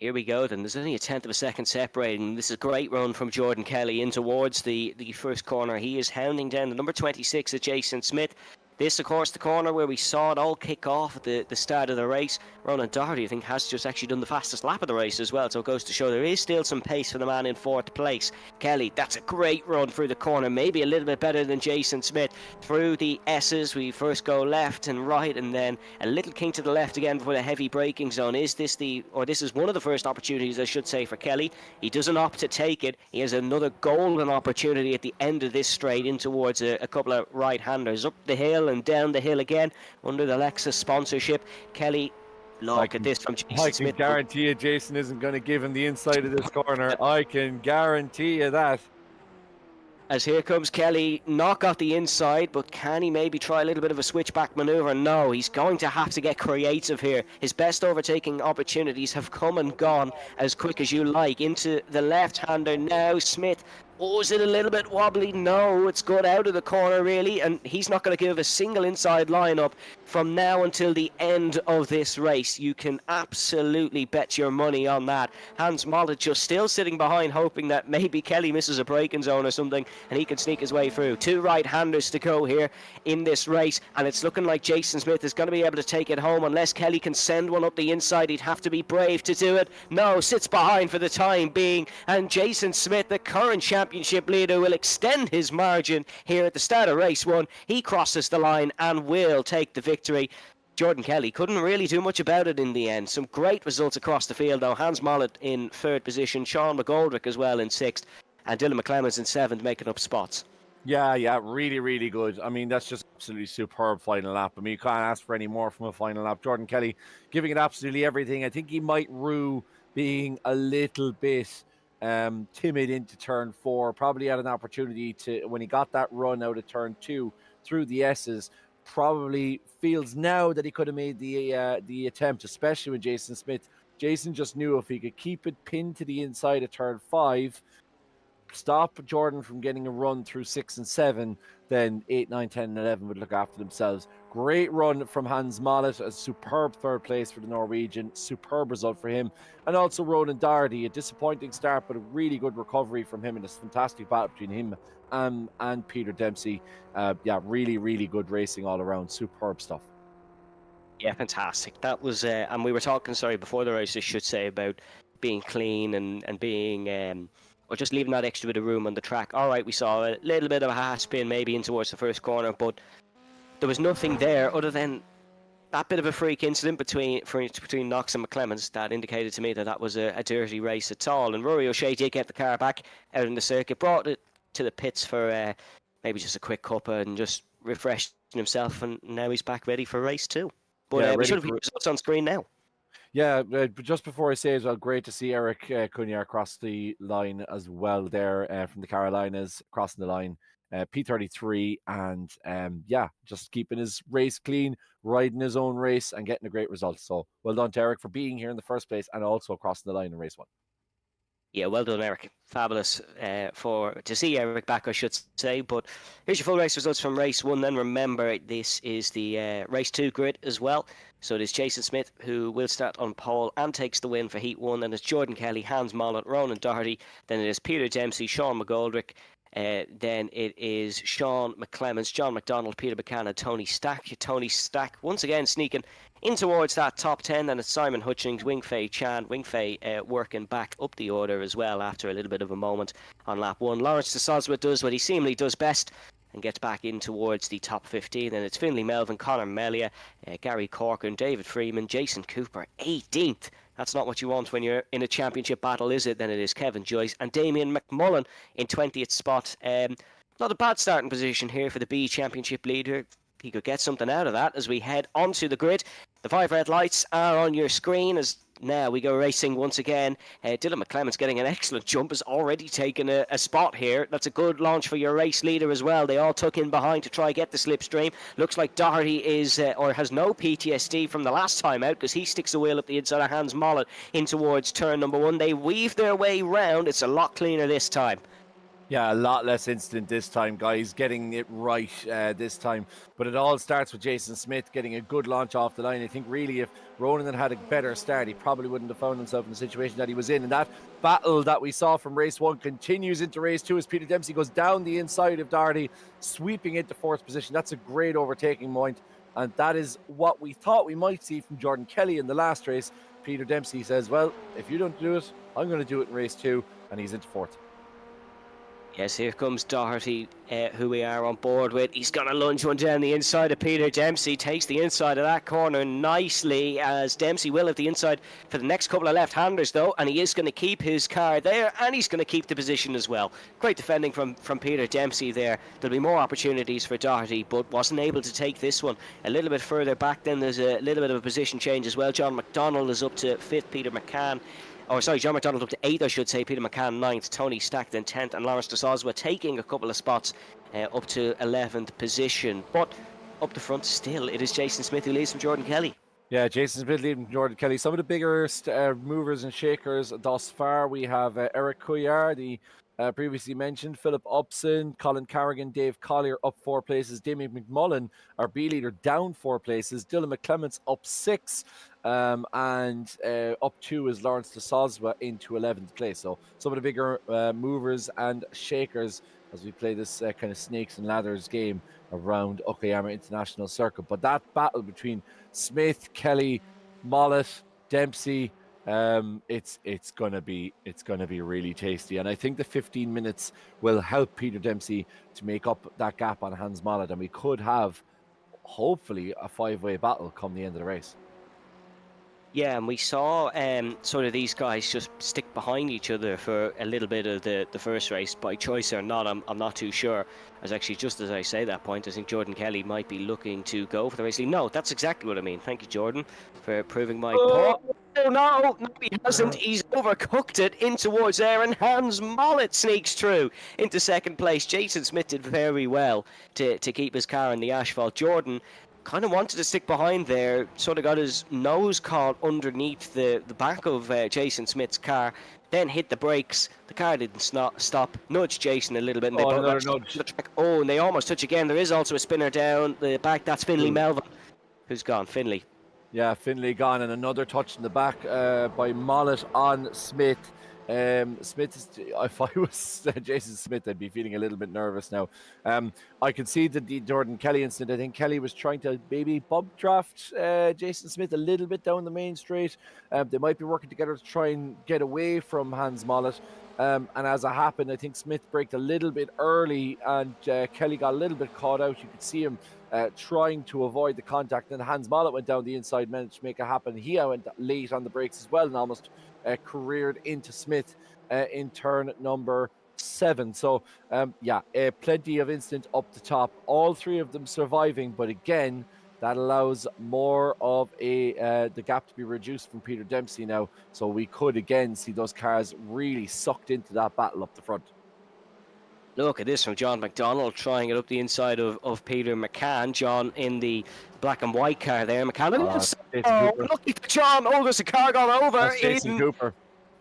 Here we go then. There's only a 1/10 of a second separating. This is a great run from Jordan Kelly in towards the first corner. He is hounding down the number 26 of Jason Smith. This, of course, the corner where we saw it all kick off at the start of the race. Ronan Doherty, I think, has just actually done the fastest lap of the race as well, so it goes to show there is still some pace for the man in 4th place. Kelly, that's a great run through the corner, maybe a little bit better than Jason Smith. Through the S's, we first go left and right, and then a little kink to the left again before the heavy braking zone. This is one of the first opportunities, I should say, for Kelly. He doesn't opt to take it. He has another golden opportunity at the end of this straight in towards a couple of right-handers. Up the hill and down the hill again under the Lexus sponsorship. Kelly, look at this from Jason Smith. I can guarantee you Jason isn't going to give him the inside of this corner. I can guarantee you that. As here comes Kelly, not got the inside, but can he maybe try a little bit of a switchback manoeuvre? No, he's going to have to get creative here. His best overtaking opportunities have come and gone as quick as you like. Into the left-hander now, Smith. Oh, is it a little bit wobbly? No, it's good out of the corner, really, and he's not going to give a single inside lineup from now until the end of this race. You can absolutely bet your money on that. Hans Mollet just still sitting behind, hoping that maybe Kelly misses a braking zone or something, and he can sneak his way through. 2 right-handers to go here in this race, and it's looking like Jason Smith is going to be able to take it home unless Kelly can send one up the inside. He'd have to be brave to do it. No, sits behind for the time being, and Jason Smith, the current championship leader, will extend his margin here at the start of race 1. He crosses the line and will take the victory. Jordan Kelly couldn't really do much about it in the end. Some great results across the field though. Hans Mollet in 3rd position, Sean McGoldrick as well in 6th, and Dylan McClemens in 7th, making up spots. Yeah, really, really good. I mean, that's just absolutely superb final lap. I mean, you can't ask for any more from a final lap. Jordan Kelly giving it absolutely everything. I think he might rue being a little bit timid into turn 4. Probably had an opportunity to, when he got that run out of turn 2 through the S's, probably feels now that he could have made the attempt, especially with Jason Smith. Jason just knew if he could keep it pinned to the inside of turn 5, stop Jordan from getting a run through 6 and 7, then 8, 9, 10, and 11 would look after themselves. Great run from Hans Mollet, a superb 3rd place for the Norwegian, superb result for him. And also Ronan Doherty, a disappointing start, but a really good recovery from him, and a fantastic battle between him and Peter Dempsey. Really, really good racing all around. Superb stuff. Yeah, fantastic. That was, and we were talking, before the race, I should say, about being clean and being... or just leaving that extra bit of room on the track. All right, we saw a little bit of a half spin maybe in towards the first corner, but there was nothing there other than that bit of a freak incident between Knox and McClemens that indicated to me that was a dirty race at all. And Rory O'Shea did get the car back out in the circuit, brought it to the pits for maybe just a quick cuppa and just refreshed himself, and now he's back ready for race 2. But we should have results on screen now. Yeah, but just before I say as well, great to see Eric Cunha across the line as well there from the Carolinas, crossing the line, P33, and just keeping his race clean, riding his own race and getting a great result. So well done to Eric for being here in the first place and also crossing the line in race 1. Yeah, well done, Eric. Fabulous to see Eric back, I should say. But here's your full race results from race 1. Then remember, this is the race 2 grid as well. So it is Jason Smith who will start on pole and takes the win for Heat 1. Then it's Jordan Kelly, Hans Mollet, Ronan Doherty. Then it is Peter Dempsey, Sean McGoldrick. Then it is Sean McClemens, John McDonald, Peter Buchanan, Tony Stack. Tony Stack once again sneaking in towards that top 10. Then it's Simon Hutchings, Wingfei Chan. Wingfei working back up the order as well after a little bit of a moment on lap 1. Lawrence de Soswa does what he seemingly does best and gets back in towards the top 15. Then it's Finlay Melvin, Conor Melia, Gary Corcoran, David Freeman, Jason Cooper, 18th. That's not what you want when you're in a championship battle, is it? Then it is Kevin Joyce and Damien McMullen in 20th spot. Not a bad starting position here for the B championship leader. He could get something out of that as we head onto the grid. The 5 red lights are on your screen as now we go racing once again. Dylan McClemens getting an excellent jump, has already taken a spot here. That's a good launch for your race leader as well. They all tuck in behind to try get the slipstream. Looks like Doherty is or has no PTSD from the last time out because he sticks the wheel up the inside of Hans Mollet in towards turn number 1. They weave their way round. It's a lot cleaner this time. Yeah, a lot less incident this time, guys. Getting it right this time. But it all starts with Jason Smith getting a good launch off the line. I think really if Ronan had had a better start, he probably wouldn't have found himself in the situation that he was in. And that battle that we saw from race 1 continues into race 2 as Peter Dempsey goes down the inside of Doherty, sweeping into 4th position. That's a great overtaking point. And that is what we thought we might see from Jordan Kelly in the last race. Peter Dempsey says, well, if you don't do it, I'm going to do it in race 2. And he's into 4th. Yes, here comes Doherty, who we are on board with. He's going to lunge one down the inside of Peter Dempsey. Takes the inside of that corner nicely, as Dempsey will have the inside for the next couple of left-handers, though. And he is going to keep his car there, and he's going to keep the position as well. Great defending from Peter Dempsey there. There'll be more opportunities for Doherty, but wasn't able to take this one. A little bit further back, then there's a little bit of a position change as well. John McDonald is up to 5th, Peter McCann. Oh, sorry, John McDonald up to 8th, I should say. Peter McCann 9th, Tony Stackton 10th, and Lawrence de Soswa taking a couple of spots up to 11th position. But up the front still, it is Jason Smith who leads from Jordan Kelly. Yeah, Jason Smith leading from Jordan Kelly. Some of the bigger movers and shakers thus far. We have Eric Couillard, the previously mentioned, Philip Upson, Colin Carrigan, Dave Collier up 4 places. Damien McMullen, our B leader, down 4 places. Dylan McClements up 6. And up 2 is Lawrence de Soswa into 11th place. So some of the bigger movers and shakers as we play this kind of snakes and ladders game around Okayama International Circuit. But that battle between Smith, Kelly, Mollett, Dempsey, it's gonna be really tasty. And I think the 15 minutes will help Peter Dempsey to make up that gap on Hans Mollett, and we could have hopefully a 5-way battle come the end of the race. Yeah, and we saw sort of these guys just stick behind each other for a little bit of the first race, by choice or not, I'm not too sure. As actually, just as I say that point, I think Jordan Kelly might be looking to go for the race. No, that's exactly what I mean. Thank you, Jordan, for proving my point. Oh no, he hasn't. He's overcooked it in towards there, and Hans Mollett sneaks through into 2nd place. Jason Smith did very well to keep his car in the asphalt. Jordan kind of wanted to stick behind there, sort of got his nose caught underneath the back of Jason Smith's car, then hit the brakes. The car didn't stop, nudged Jason a little bit, and they both nudge the track. Oh, and they almost touch again. There is also a spinner down the back. That's Finlay Melvin, who's gone. Finlay. Yeah, Finlay gone, and another touch in the back by Mollett on Smith. Smith is, if I was Jason Smith, I'd be feeling a little bit nervous now. I could see the Jordan Kelly incident. I think Kelly was trying to maybe bump draft Jason Smith a little bit down the main straight. They might be working together to try and get away from Hans Mollett. And as it happened, I think Smith braked a little bit early, and Kelly got a little bit caught out. You could see him trying to avoid the contact, and Hans Mollett went down the inside, managed to make it happen. He went late on the brakes as well, and almost careered into Smith in turn number 7. So yeah, plenty of incident up the top, all 3 of them surviving, but again, that allows more of the gap to be reduced from Peter Dempsey now. So we could again see those cars really sucked into that battle up the front. Look at this from John McDonald, trying it up the inside of Peter McCann. John in the black and white car there. McCann. Lucky for John. Oh, there's a car gone over. That's Jason Cooper.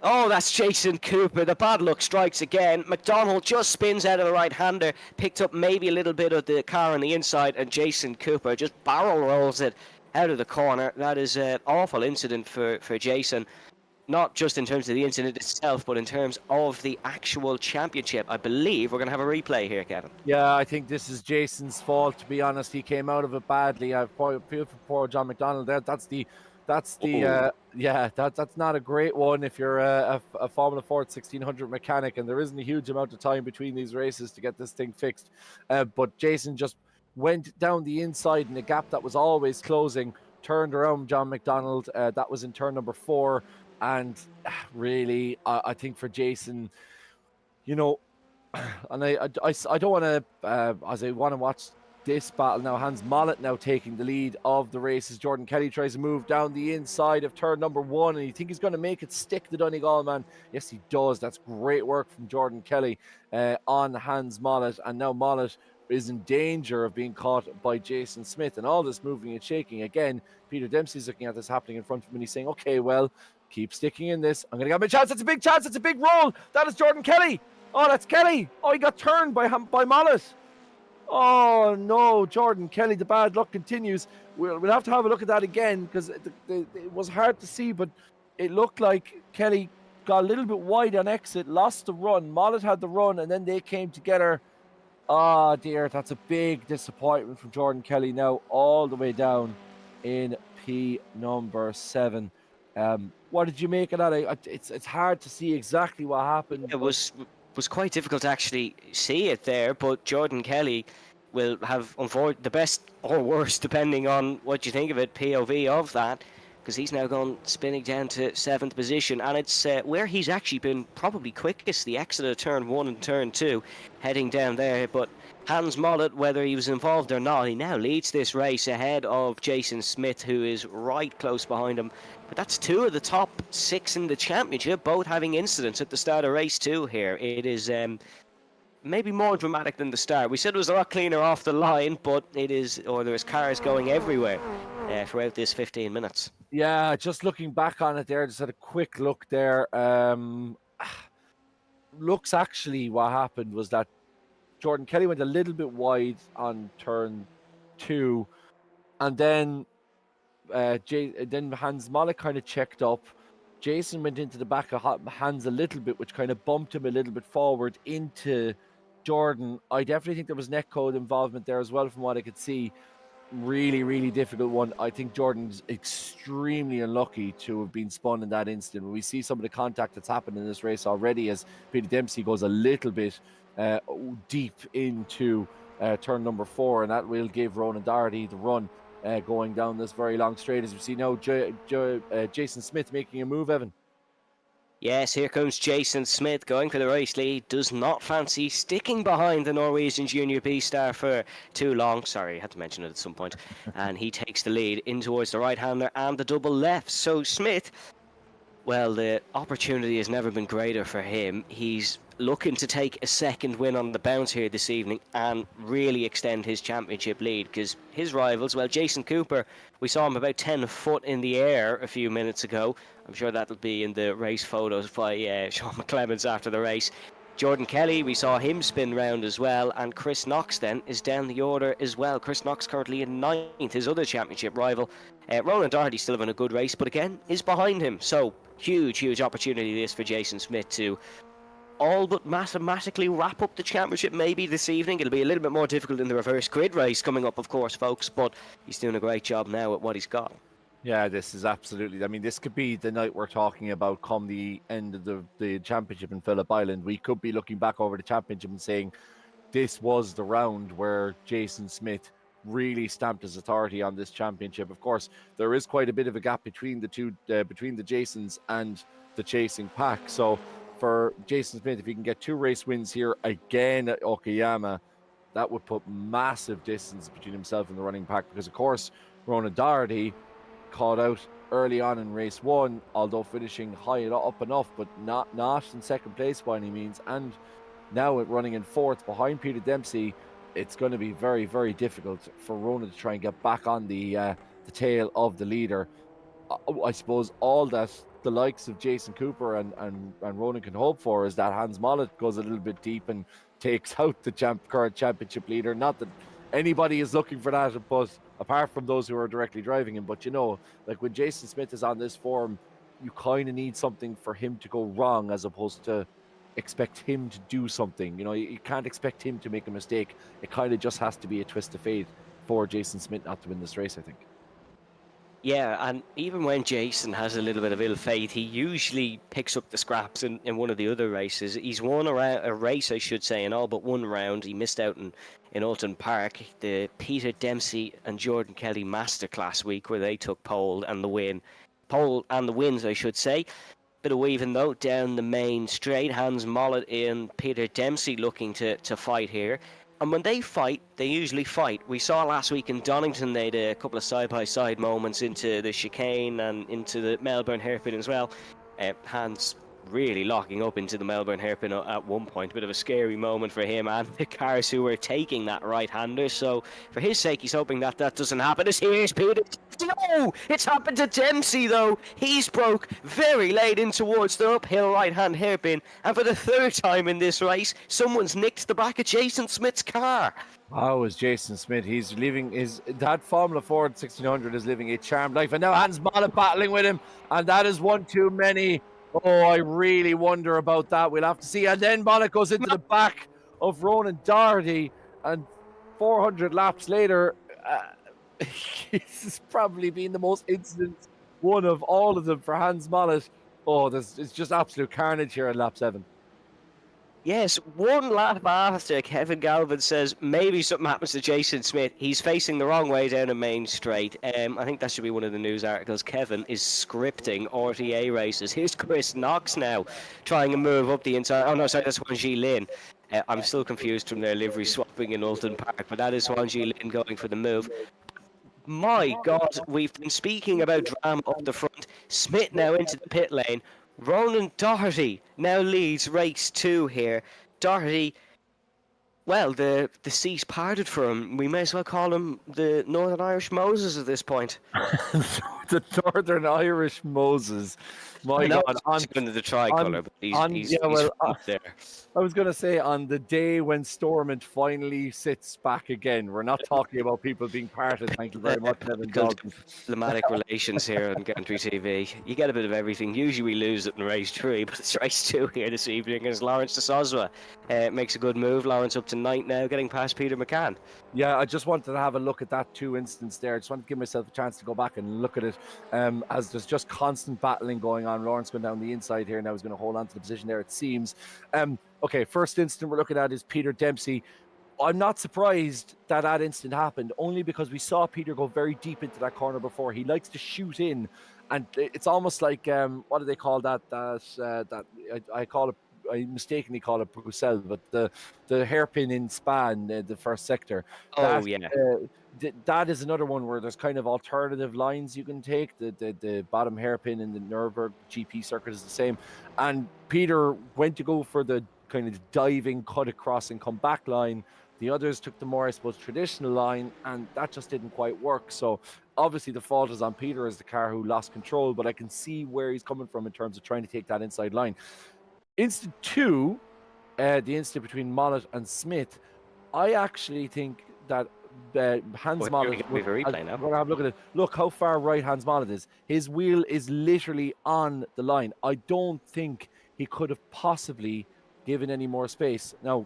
Oh, that's Jason Cooper. The bad luck strikes again. McDonald just spins out of the right-hander, picked up maybe a little bit of the car on the inside, and Jason Cooper just barrel rolls it out of the corner. That is an awful incident for Jason. Not just in terms of the incident itself, but in terms of the actual championship. I believe we're going to have a replay here, Kevin. Yeah, I think this is Jason's fault, to be honest. He came out of it badly. I feel for poor John McDonald there. That's not a great one if you're a Formula Ford 1600 mechanic, and there isn't a huge amount of time between these races to get this thing fixed. But Jason just went down the inside in a gap that was always closing, turned around John McDonald. That was in turn number 4. And really, I think for Jason, you know, and I don't want to, as I want to watch this battle now. Hans Mollett now taking the lead of the races. Jordan Kelly tries to move down the inside of turn number 1, and you think he's going to make it stick to Donegal, man. Yes, he does. That's great work from Jordan Kelly on Hans Mollett, and now Mollett is in danger of being caught by Jason Smith, and all this moving and shaking. Again, Peter Dempsey's looking at this happening in front of him, and he's saying, okay, well, keep sticking in this. I'm going to get my chance. It's a big chance. It's a big roll. That is Jordan Kelly. Oh, that's Kelly. Oh, he got turned by Mollet. Oh no, Jordan Kelly, the bad luck continues. We'll have to have a look at that again because it was hard to see, but it looked like Kelly got a little bit wide on exit, lost the run. Mollet had the run, and then they came together. Ah, dear, that's a big disappointment from Jordan Kelly now, all the way down in P number 7. What did you make of that? It's hard to see exactly what happened. It was quite difficult to actually see it there, but Jordan Kelly will have the best or worst, depending on what you think of it, POV of that, because he's now gone spinning down to 7th position, and it's where he's actually been probably quickest, the exit of turn 1 and turn 2, heading down there. But Hans Mollet, whether he was involved or not, he now leads this race ahead of Jason Smith, who is right close behind him. But that's 2 of the top 6 in the championship, both having incidents at the start of race 2 here. It is maybe more dramatic than the start. We said it was a lot cleaner off the line, but there's cars going everywhere throughout this 15 minutes. Yeah, just looking back on it there, just had a quick look there. Looks actually what happened was that Jordan Kelly went a little bit wide on turn 2, and then then Hans Mollet kind of checked up. Jason went into the back of Hans a little bit, which kind of bumped him a little bit forward into Jordan. I definitely think there was neck code involvement there as well, from what I could see. Really, really difficult one. I think Jordan's extremely unlucky to have been spun in that instant. When we see some of the contact that's happened in this race already, as Peter Dempsey goes a little bit deep into turn number 4, and that will give Ronan Doherty the run going down this very long straight. As we see now, Jason Smith making a move, Evan. Yes, here comes Jason Smith going for the race lead. Does not fancy sticking behind the Norwegian Junior B star for too long. Sorry, I had to mention it at some point. And he takes the lead in towards the right-hander and the double left. So Smith, well, the opportunity has never been greater for him. He's looking to take a second win on the bounce here this evening and really extend his championship lead, because his rivals, well, Jason Cooper, we saw him about 10 foot in the air a few minutes ago. I'm sure that'll be in the race photos by Sean McClemens after the race. Jordan Kelly, we saw him spin round as well, and Chris Knox then is down the order as well. Chris Knox currently in 9th, his other championship rival. Ronan Doherty still having a good race, but again is behind him. So huge opportunity this for Jason Smith to all but mathematically wrap up the championship maybe this evening. It'll be a little bit more difficult in the reverse grid race coming up, of course, folks, but he's doing a great job now at what he's got. Yeah, this is absolutely, I mean, this could be the night we're talking about come the end of the championship in Phillip Island. We could be looking back over the championship and saying this was the round where Jason Smith really stamped his authority on this championship. Of course, there is quite a bit of a gap between the two, between the Jasons and the chasing pack. So for Jason Smith, if he can get 2 race wins here again at Okayama, that would put massive distance between himself and the running pack, because of course Ronan Doherty caught out early on in race 1, although finishing high up enough, but not in second place by any means, and now running in 4th behind Peter Dempsey. It's going to be very, very difficult for Ronan to try and get back on the tail of the leader. I suppose all that the likes of Jason Cooper and Ronan can hope for is that Hans Mollet goes a little bit deep and takes out the current championship leader. Not that anybody is looking for that, but apart from those who are directly driving him. But you know, like when Jason Smith is on this form, you kind of need something for him to go wrong as opposed to expect him to do something. You know, you can't expect him to make a mistake. It kind of just has to be a twist of fate for Jason Smith not to win this race, I think. Yeah, and even when Jason has a little bit of ill fate, he usually picks up the scraps in one of the other races. He's won a race, I should say, in all but one round. He missed out in Alton Park, the Peter Dempsey and Jordan Kelly Masterclass week, where they took pole and the wins, I should say. Bit of weaving though down the main straight. Hans Mollet and Peter Dempsey looking to fight here. And when they fight, they usually fight. We saw last week in Donington, they had a couple of side-by-side moments into the chicane and into the Melbourne hairpin as well. Hans really locking up into the Melbourne hairpin at one point. Bit of a scary moment for him and the cars who were taking that right-hander. So for his sake, he's hoping that that doesn't happen. As here's Peter. No, it's happened to Dempsey though. He's broke very late in towards the uphill right-hand hairpin, and for the third time in this race, someone's nicked the back of Jason Smith's car. How is Jason Smith? He's living that Formula Ford 1600 is living a charmed life, and now Hans Mallet battling with him, and that is one too many. Oh, I really wonder about that. We'll have to see. And then Mallet goes into the back of Ronan Doherty, and 400 laps later, this has probably been the most incident one of all of them for Hans Mallet. Oh, it's just absolute carnage here in lap 7. Yes, one lap after Kevin Galvin says maybe something happens to Jason Smith. He's facing the wrong way down the main straight. I think that should be one of the news articles. Kevin is scripting RTA races. Here's Chris Knox now trying to move up the inside. Oh no, sorry, that's Juan G. Lin. I'm still confused from their livery swapping in Alton Park, but that is Juan G. Lin going for the move. My God, we've been speaking about drama up the front. Smith now into the pit lane. Ronan Doherty now leads race 2 here. Doherty, well, the seas parted for him. We may as well call him the Northern Irish Moses at this point. The Northern Irish Moses. My God, under the tricolour, but he's there. I was going to say, on the day when Stormont finally sits back again, we're not talking about people being parted. Thank you very much, Evan Dalton. Diplomatic relations here on Gantry TV. You get a bit of everything. Usually we lose it in race 3, but it's race 2 here this evening as Lawrence de Soswa makes a good move. Lawrence up to 9th now, getting past Peter McCann. Yeah, I just wanted to have a look at that 2 instance there. I just wanted to give myself a chance to go back and look at it as there's just constant battling going on. Lawrence going down the inside here now. He's going to hold on to the position there, it seems. Okay, first instant we're looking at is Peter Dempsey. I'm not surprised that instant happened, only because we saw Peter go very deep into that corner before. He likes to shoot in, and it's almost like, what do they call that? I call it, I mistakenly call it Bruxelles, but the hairpin in Span, the first sector. That is another one where there's kind of alternative lines you can take. The bottom hairpin in the Nürburgring GP circuit is the same. And Peter went to go for the kind of diving, cut across and come back line. The others took the more, I suppose, traditional line, and that just didn't quite work. So obviously the fault is on Peter as the car who lost control, but I can see where he's coming from in terms of trying to take that inside line. Instant 2, the instant between Mallet and Smith, I actually think that Hans Mallet. We're going to have a look at it. Look how far right Hans Mallet is. His wheel is literally on the line. I don't think he could have possibly given any more space. Now,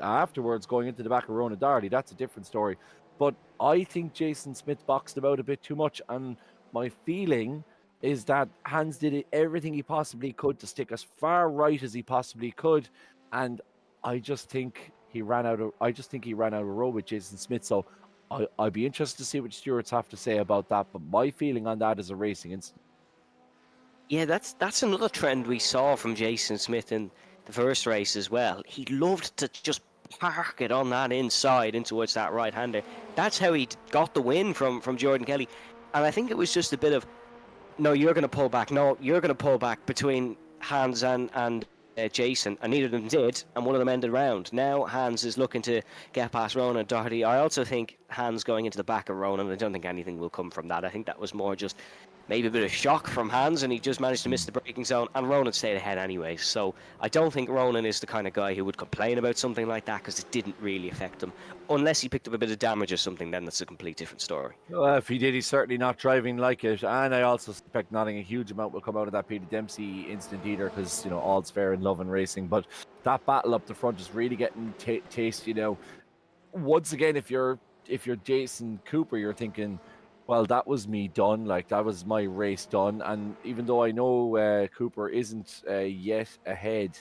afterwards going into the back of Ronan Doherty, that's a different story. But I think Jason Smith boxed about a bit too much, and my feeling is that Hans did everything he possibly could to stick as far right as he possibly could, and I just think he ran out of road with Jason Smith. So I'd be interested to see what stewards have to say about that. But my feeling on that is a racing incident. Yeah, that's another trend we saw from Jason Smith in the first race as well. He loved to just park it on that inside in towards that right-hander. That's how he got the win from Jordan Kelly. And I think it was just a bit of, no, you're going to pull back. No, you're going to pull back between Hans and Jason, and neither of them did, and one of them ended round. Now Hans is looking to get past Ronan Doherty. I also think Hans going into the back of Ronan, I don't think anything will come from that. I think that was more just maybe a bit of shock from Hans, and he just managed to miss the braking zone, and Ronan stayed ahead anyway. So I don't think Ronan is the kind of guy who would complain about something like that, because it didn't really affect him. Unless he picked up a bit of damage or something, then that's a complete different story. Well, if he did, he's certainly not driving like it. And I also suspect nothing a huge amount will come out of that Peter Dempsey incident either, because, you know, all's fair in love and racing. But that battle up the front is really getting tasty now. Once again, if you're Jason Cooper, you're thinking, well, that was me done. Like, that was my race done. And even though I know Cooper isn't yet ahead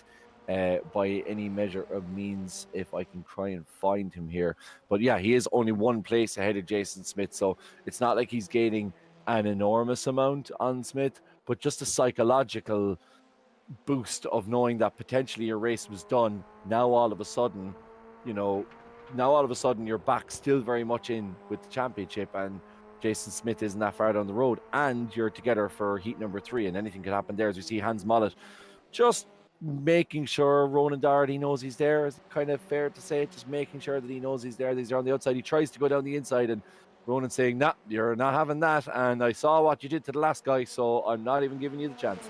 by any measure of means, if I can try and find him here. But yeah, he is only one place ahead of Jason Smith. So it's not like he's gaining an enormous amount on Smith, but just a psychological boost of knowing that potentially your race was done. Now all of a sudden, you're back still very much in with the championship, and Jason Smith isn't that far down the road, and you're together for heat number 3, and anything could happen there. As we see Hans Mallet just making sure Ronan Doherty knows he's there. Is kind of fair to say, just making sure that he knows he's there. He's there on the outside. He tries to go down the inside, and Ronan saying, "Nah, you're not having that. And I saw what you did to the last guy, so I'm not even giving you the chance."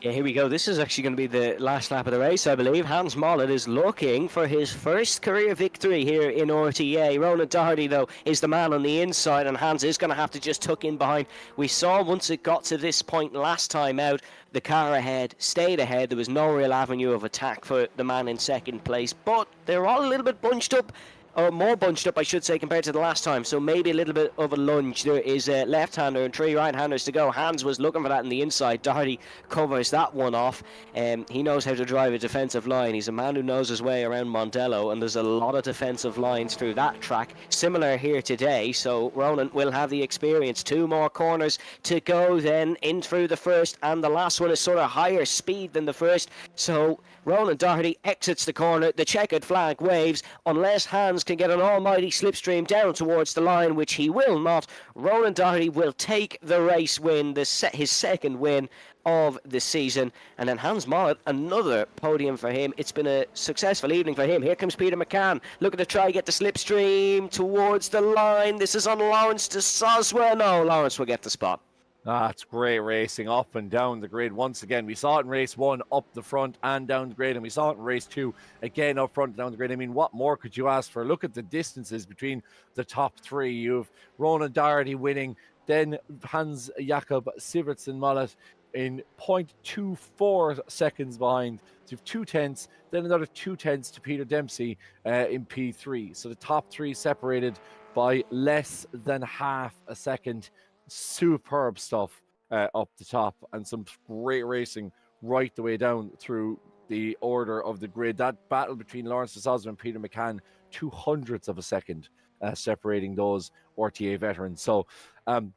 Yeah, here we go. This is actually going to be the last lap of the race, I believe. Hans Mollet is looking for his first career victory here in RTA. Ronan Doherty, though, is the man on the inside, and Hans is going to have to just tuck in behind. We saw once it got to this point last time out, the car ahead stayed ahead. There was no real avenue of attack for the man in second place, but they're all a little bit bunched up. Or more bunched up, I should say, compared to the last time. So maybe a little bit of a lunge. There is a left-hander and 3 right-handers to go. Hans was looking for that in the inside. Doherty covers that one off. He knows how to drive a defensive line. He's a man who knows his way around Mondello, and there's a lot of defensive lines through that track. Similar here today, so Ronan will have the experience. 2 more corners to go then in through the first, and the last one is sort of higher speed than the first. So Ronan Doherty exits the corner. The checkered flag waves. Unless Hans can get an almighty slipstream down towards the line, which he will not, Ronan Doherty will take the race win, his second win of the season. And then Hans Mollet, another podium for him. It's been a successful evening for him. Here comes Peter McCann, looking to try get the slipstream towards the line. This is on Lawrence de Soswell. No, Lawrence will get the spot. It's great racing up and down the grid. Once again, we saw it in race 1 up the front and down the grid, and we saw it in race 2 again up front and down the grid. I mean, what more could you ask for? Look at the distances between the top 3. You've Ronan Doherty winning, then Hans Jakob Sivertsen Mollet in 0.24 seconds behind. So you have 2 tenths, then another 2 tenths to Peter Dempsey in P3. So the top 3 separated by less than half a second. Superb stuff up the top, and some great racing right the way down through the order of the grid. That battle between Lawrence de Soswell and Peter McCann, 200ths of a second separating those RTA veterans. So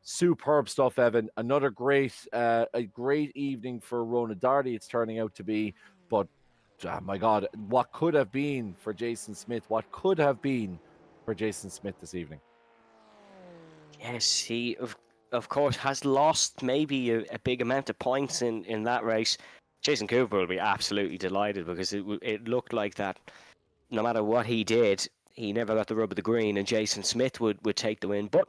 superb stuff, Evan. Another a great evening for Ronan Doherty it's turning out to be, but my God, what could have been for Jason Smith? What could have been for Jason Smith this evening? Yes, he of course has lost maybe a big amount of points in that race. Jason Cooper will be absolutely delighted, because it looked like that no matter what he did, he never got the rub of the green, and Jason Smith would take the win. But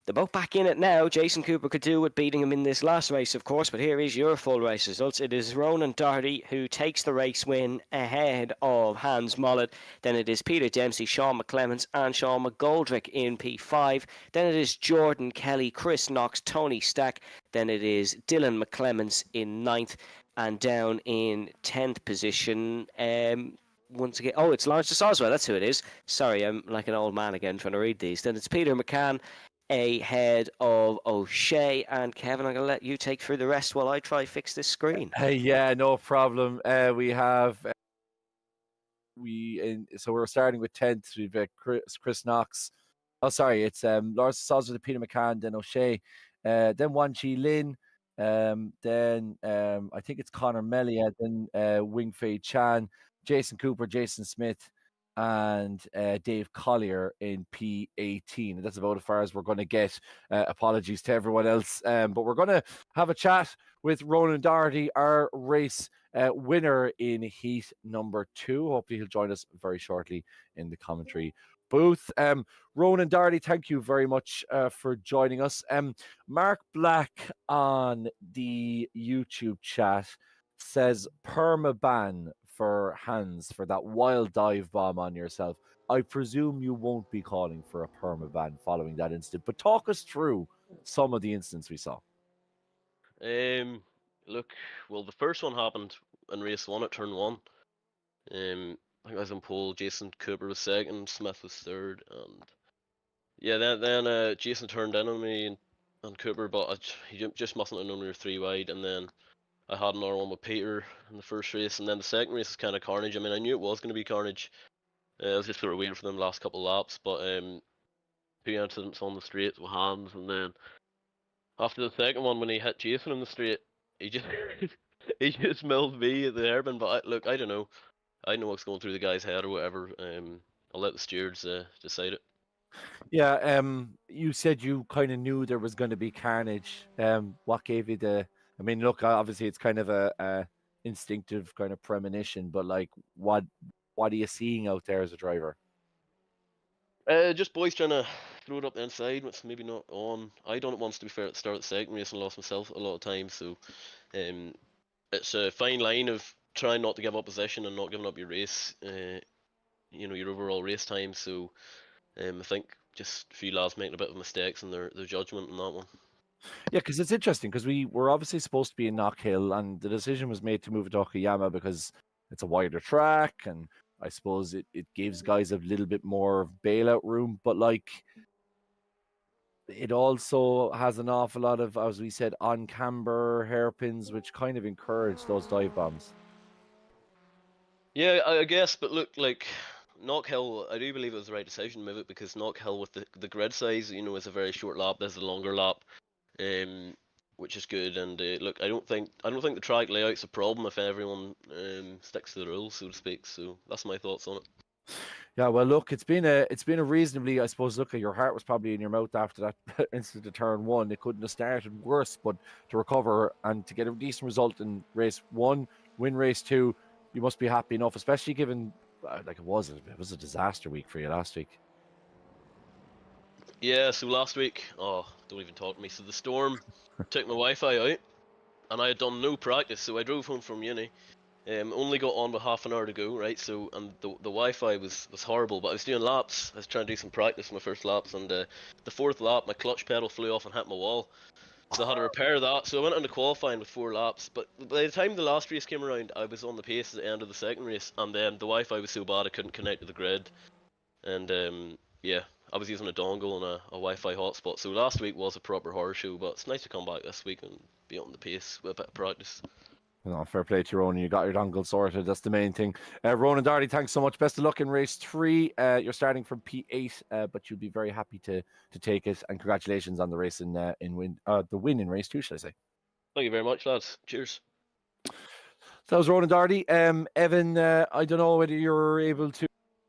they're both back in it now. Jason Cooper could do with beating him in this last race, of course, but here is your full race results. It is Ronan Doherty who takes the race win ahead of Hans Mollet. Then it is Peter Dempsey, Sean McClemens and Sean McGoldrick in P5. Then it is Jordan Kelly, Chris Knox, Tony Stack. Then it is Dylan McClemens in 9th, and down in 10th position, once again, it's Lawrence de Soswell, that's who it is. Sorry, I'm like an old man again trying to read these. Then it's Peter McCann ahead of O'Shea, and Kevin, I'm going to let you take through the rest while I try fix this screen. Yeah, no problem. We have so we're starting with 10th. We've Chris Knox. Oh, sorry, it's Lawrence de Soswell, Peter McCann, then O'Shea, then Wan Chi Lin, then I think it's Connor Melia, then Wing Fei Chan, Jason Cooper, Jason Smith, and Dave Collier in P18. And that's about as far as we're going to get. Apologies to everyone else. But we're going to have a chat with Ronan Doherty, our race winner in heat number 2. Hopefully he'll join us very shortly in the commentary booth. Ronan Doherty, thank you very much for joining us. Mark Black on the YouTube chat says perma-ban for Hans for that wild dive bomb on yourself. I presume you won't be calling for a perma-ban following that incident, but talk us through some of the incidents we saw. Look, well, the first one happened in race 1 at turn 1. I think I was on pole, Jason Cooper was second, Smith was third, and yeah, then Jason turned in on me and Cooper, but he just mustn't have known we were 3 wide, and then I had another one with Peter in the first race, and then the second race is kind of carnage. I mean, I knew it was going to be carnage. I was just sort of waiting for them the last couple of laps, but 2 incidents on the straight with Hans, and then after the second one, when he hit Jason in the straight, he just he just milled me at the hairpin. But look, I don't know. I know what's going through the guy's head or whatever. I'll let the stewards decide it. Yeah, you said you kind of knew there was going to be carnage. What gave you the I mean, look, obviously it's kind of a instinctive kind of premonition, but like, what are you seeing out there as a driver? Just boys trying to throw it up the inside, which maybe not on. I done it once, to be fair, at the start of the second race and lost myself a lot of times. So it's a fine line of trying not to give up position and not giving up your race, your overall race time. So I think just a few lads making a bit of mistakes in their judgment on that one. Yeah, because it's interesting because we were obviously supposed to be in Knockhill, and the decision was made to move it to Okayama because it's a wider track, and I suppose it gives guys a little bit more bailout room. But like, it also has an awful lot of, as we said, on camber hairpins, which kind of encourage those dive bombs. Yeah, I guess, but look, like Knockhill, I do believe it was the right decision to move it because Knockhill with the grid size, is a very short lap. There's a longer lap, which is good. And look, I don't think the track layout's a problem if everyone sticks to the rules, so to speak. So that's my thoughts on it. Yeah, well, look, it's been a reasonably, I suppose. Look, your heart was probably in your mouth after that incident of turn one. It couldn't have started worse, but to recover and to get a decent result in race one, win race two, you must be happy enough, especially given like it was a disaster week for you last week. Yeah, so last week, oh, don't even talk to me. So the storm took my Wi-Fi out, and I had done no practice, so I drove home from uni. Only got on with half an hour to go, right? So, and the Wi-Fi was horrible, but I was doing laps. I was trying to do some practice my first laps, and the fourth lap, my clutch pedal flew off and hit my wall. So I had to repair that. So I went into qualifying with 4 laps, but by the time the last race came around, I was on the pace at the end of the second race, and then the Wi-Fi was so bad I couldn't connect to the grid, and yeah, I was using a dongle and a Wi-Fi hotspot. So last week was a proper horror show, but it's nice to come back this week and be on the pace with a bit of practice. Fair play to you, Ronan. You got your dongle sorted. That's the main thing. Ronan Darty, thanks so much. Best of luck in race 3. You're starting from P8, but you'll be very happy to take it. And congratulations on the race the win in race 2, should I say? Thank you very much, lads. Cheers. So that was Ronan Darty. Evan, I don't know whether you're able to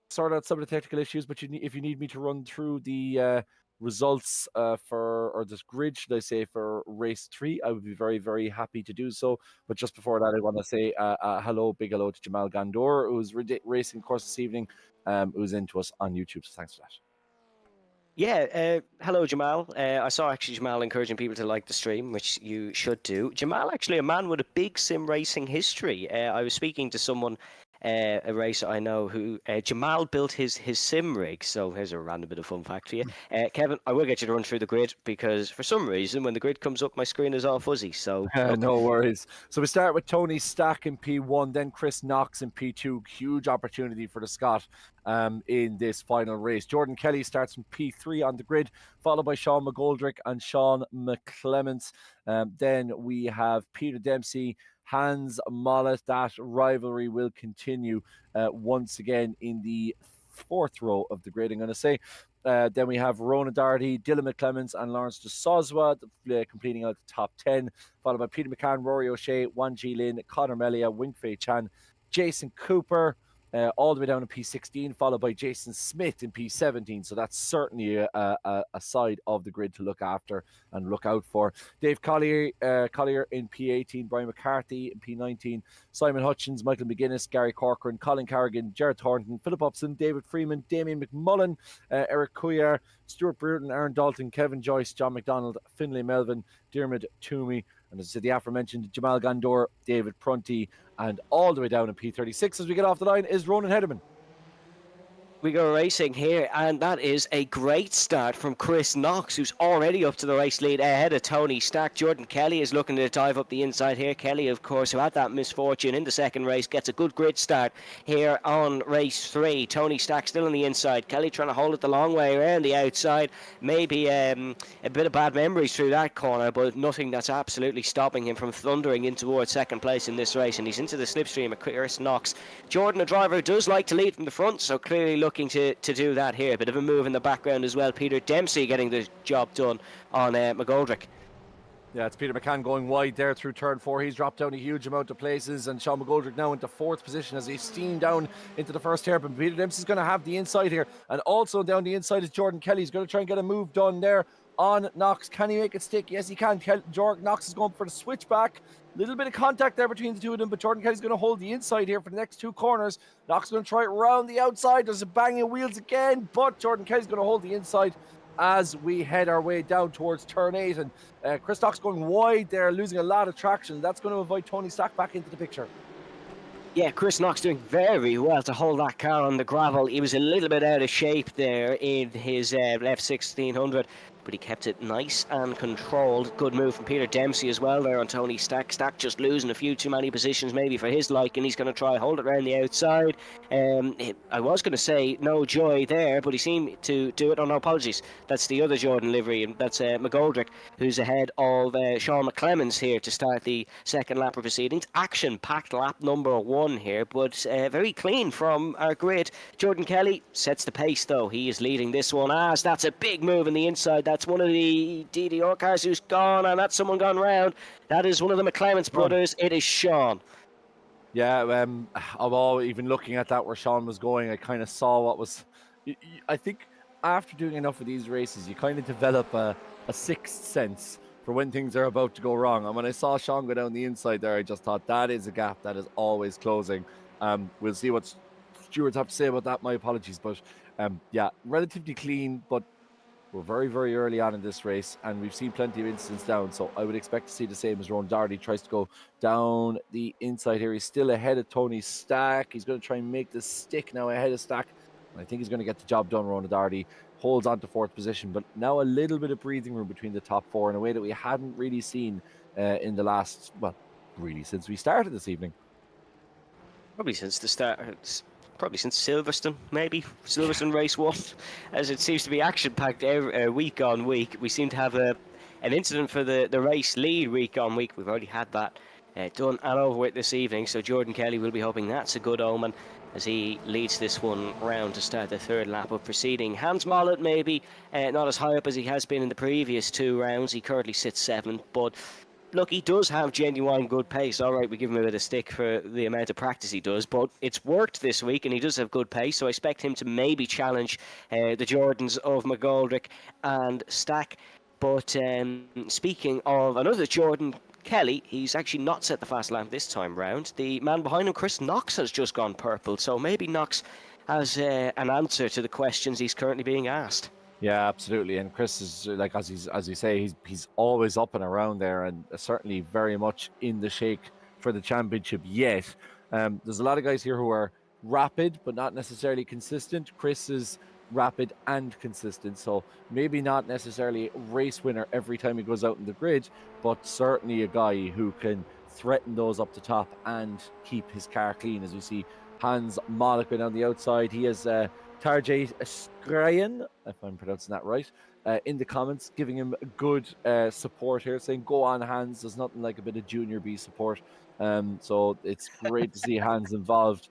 sort out some of the technical issues, but if you need me to run through the results or this grid, should I say, for race 3, I would be very, very happy to do so. But just before that, I want to say big hello to Jamal Gandor, who's racing course this evening, who's into us on YouTube. So thanks for that. Yeah, hello Jamal. I saw actually Jamal encouraging people to like the stream, which you should do. Jamal, actually a man with a big sim racing history. I was speaking to someone, a racer I know, who Jamal built his sim rig. So here's a random bit of fun fact for you. Kevin, I will get you to run through the grid because for some reason when the grid comes up, my screen is all fuzzy. So no worries. So we start with Tony Stack in P1, then Chris Knox in P2. Huge opportunity for the Scot in this final race. Jordan Kelly starts from P3 on the grid, followed by Sean McGoldrick and Sean McClements. Then we have Peter Dempsey, Hans Mollett. That rivalry will continue once again in the 4th row of the grid, I'm going to say. Then we have Rona Darty, Dylan McClements, and Lawrence de Soswa completing out the top 10, followed by Peter McCann, Rory O'Shea, Wan Ji Lin, Conor Melia, Wing-Fei Chan, Jason Cooper, all the way down to P16, followed by Jason Smith in P17. So that's certainly a side of the grid to look after and look out for. Dave Collier in P18, Brian McCarthy in P19, Simon Hutchins, Michael McGuinness, Gary Corcoran, Colin Carrigan, Jared Thornton, Philip Upson, David Freeman, Damien McMullen, Eric Couillard, Stuart Bruton, Aaron Dalton, Kevin Joyce, John McDonald, Finlay Melvin, Diarmid Toomey, and as I said, the aforementioned Jamal Gandor, David Prunty, and all the way down in P36 as we get off the line is Ronan Hederman. We go racing here, and that is a great start from Chris Knox, who's already up to the race lead ahead of Tony Stack. Jordan Kelly is looking to dive up the inside here. Kelly, of course, who had that misfortune in the second race, gets a good grid start here on race 3. Tony Stack still on the inside. Kelly trying to hold it the long way around the outside. Maybe a bit of bad memories through that corner, but nothing that's absolutely stopping him from thundering in towards second place in this race. And he's into the slipstream of Chris Knox. Jordan, a driver who does like to lead from the front, so clearly looking to do that here. A bit of a move in the background as well. Peter Dempsey getting the job done on McGoldrick. Yeah, it's Peter McCann going wide there through turn 4. He's dropped down a huge amount of places, and Sean McGoldrick now into 4th position as he steamed down into the first hairpin. Peter Dempsey's going to have the inside here, and also down the inside is Jordan Kelly. He's going to try and get a move done there. on Knox. Can he make it stick? Yes, he can. Jordan Knox is going for the switchback. Little bit of contact there between the two of them, but Jordan Kelly's going to hold the inside here for the next two corners. Knox is going to try it around the outside. There's a banging of wheels again, but Jordan Kelly's going to hold the inside as we head our way down towards turn 8. And Chris Knox going wide there, losing a lot of traction. That's going to invite Tony Stack back into the picture. Yeah, Chris Knox doing very well to hold that car on the gravel. He was a little bit out of shape there in his F1600, but he kept it nice and controlled. Good move from Peter Dempsey as well there on Tony Stack. Stack just losing a few too many positions maybe for his liking. He's going to try hold it around the outside. I was going to say no joy there, but he seemed to do it. Oh, no, apologies. That's the other Jordan livery, and that's McGoldrick, who's ahead of Sean McClemens here to start the second lap of proceedings. Action-packed lap number 1 here, but very clean from our grid. Jordan Kelly sets the pace, though. He is leading this one as that's a big move on the inside. That's one of the DDR cars who's gone, and that's someone gone round. That is one of the McClemens brothers. It is Sean. Yeah, I'm all even looking at that where Sean was going. I kind of saw what was. I think after doing enough of these races, you kind of develop a sixth sense for when things are about to go wrong. And when I saw Sean go down the inside there, I just thought that is a gap that is always closing. We'll see what stewards have to say about that. My apologies, but yeah, relatively clean, but we're very, very early on in this race, and we've seen plenty of incidents down, so I would expect to see the same as Ron Doherty tries to go down the inside here. He's still ahead of Tony Stack. He's going to try and make this stick now ahead of Stack. I think he's going to get the job done. Ron Doherty holds on to 4th position, but now a little bit of breathing room between the top 4 in a way that we hadn't really seen in the last, well, really since we started this evening. Probably since the start. Probably since Silverstone, maybe. Silverstone race 1, as it seems to be action-packed week on week. We seem to have an incident for the race lead week on week. We've already had that done and over with this evening, so Jordan Kelly will be hoping that's a good omen as he leads this one round to start the 3rd lap of proceeding. Hans Mollett maybe not as high up as he has been in the previous 2 rounds. He currently sits 7th, but look, he does have genuine good pace. All right, we give him a bit of stick for the amount of practice he does, but it's worked this week and he does have good pace, so I expect him to maybe challenge the Jordans of McGoldrick and Stack. But speaking of another Jordan Kelly, he's actually not set the fast lap this time round. The man behind him, Chris Knox, has just gone purple, so maybe Knox has an answer to the questions he's currently being asked. Yeah, absolutely. And Chris is like, as you say, he's always up and around there, and certainly very much in the shake for the championship yet. There's a lot of guys here who are rapid but not necessarily consistent. Chris is rapid and consistent, so maybe not necessarily a race winner every time he goes out in the grid, but certainly a guy who can threaten those up the top and keep his car clean. As we see Hans Mollett on the outside, he has Tarjay Skrayan, if I'm pronouncing that right, in the comments, giving him good support here, saying, go on, Hans. There's nothing like a bit of Junior B support. So it's great to see Hans involved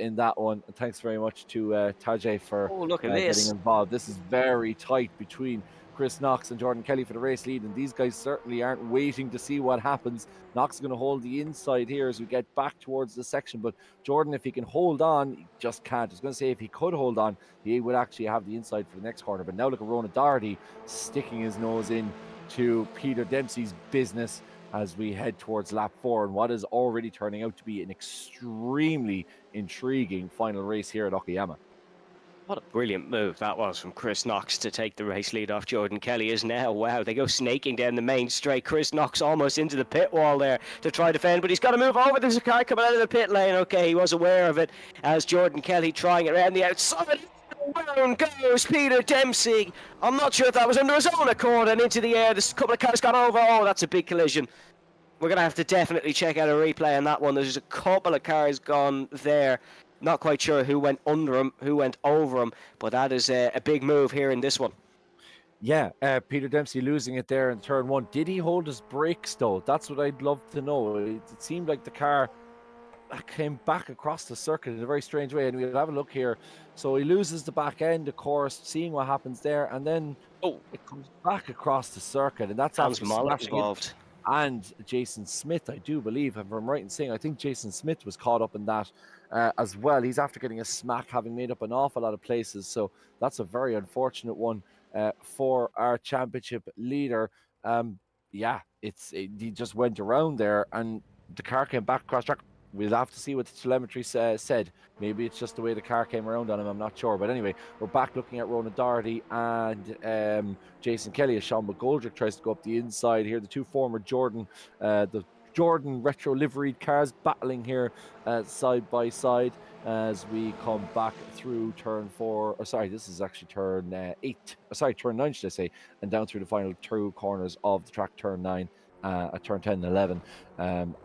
in that one. And thanks very much to Tarjay for getting involved. This is very tight between Chris Knox and Jordan Kelly for the race lead, and these guys certainly aren't waiting to see what happens. Knox is going to hold the inside here as we get back towards the section, but Jordan, if he can hold on, he just can't. I was going to say if he could hold on, he would actually have the inside for the next corner, but now look at Ronan Doherty sticking his nose in to Peter Dempsey's business as we head towards lap 4 and what is already turning out to be an extremely intriguing final race here at Okayama. What a brilliant move that was from Chris Knox to take the race lead off Jordan Kelly is now. Wow, they go snaking down the main straight. Chris Knox almost into the pit wall there to try to defend, but he's got to move over. There's a car coming out of the pit lane. Okay, he was aware of it as Jordan Kelly trying it around the outside. Down goes Peter Dempsey. I'm not sure if that was under his own accord and into the air. There's a couple of cars gone over. Oh, that's a big collision. We're going to have to definitely check out a replay on that one. There's a couple of cars gone there. Not quite sure who went under him, who went over him, but that is a big move here in this one. Yeah, Peter Dempsey losing it there in turn 1. Did he hold his brakes though? That's what I'd love to know. It seemed like the car came back across the circuit in a very strange way, and we'll have a look here. So he loses the back end, of course, seeing what happens there, and then it comes back across the circuit, and that's Hans Mollett involved. And Jason Smith, I do believe, if I'm right in saying, I think Jason Smith was caught up in that as well. He's after getting a smack, having made up an awful lot of places, so that's a very unfortunate one for our championship leader. Yeah, he just went around there and the car came back cross track. We'll have to see what the telemetry said. Maybe it's just the way the car came around on him. I'm not sure. But anyway, we're back looking at Ronan Doherty and Jason Kelly as Sean McGoldrick tries to go up the inside here. The two former the Jordan retro liveried cars battling here side by side as we come back through turn 4. Or sorry, this is actually turn 8. Turn 9, should I say, and down through the final 2 corners of the track, turn 9. At turn 10 and 11,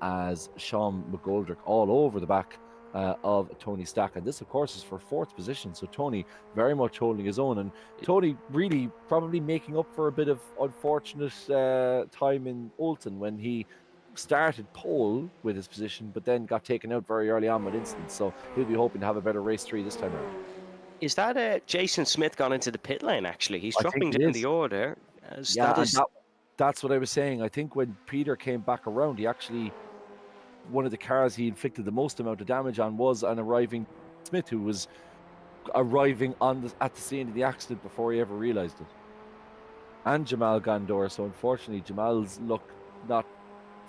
as Sean McGoldrick all over the back of Tony Stack. And this, of course, is for 4th position. So Tony very much holding his own. And Tony really probably making up for a bit of unfortunate time in Oulton when he started pole with his position, but then got taken out very early on with incidents. So he'll be hoping to have a better race 3 this time around. Is that Jason Smith gone into the pit lane, actually? He's dropping down the order. That's what I was saying. I think when Peter came back around, he actually, one of the cars he inflicted the most amount of damage on was an arriving Smith, who was arriving at the scene of the accident before he ever realised it. And Jamal Gandor. So unfortunately, Jamal's luck not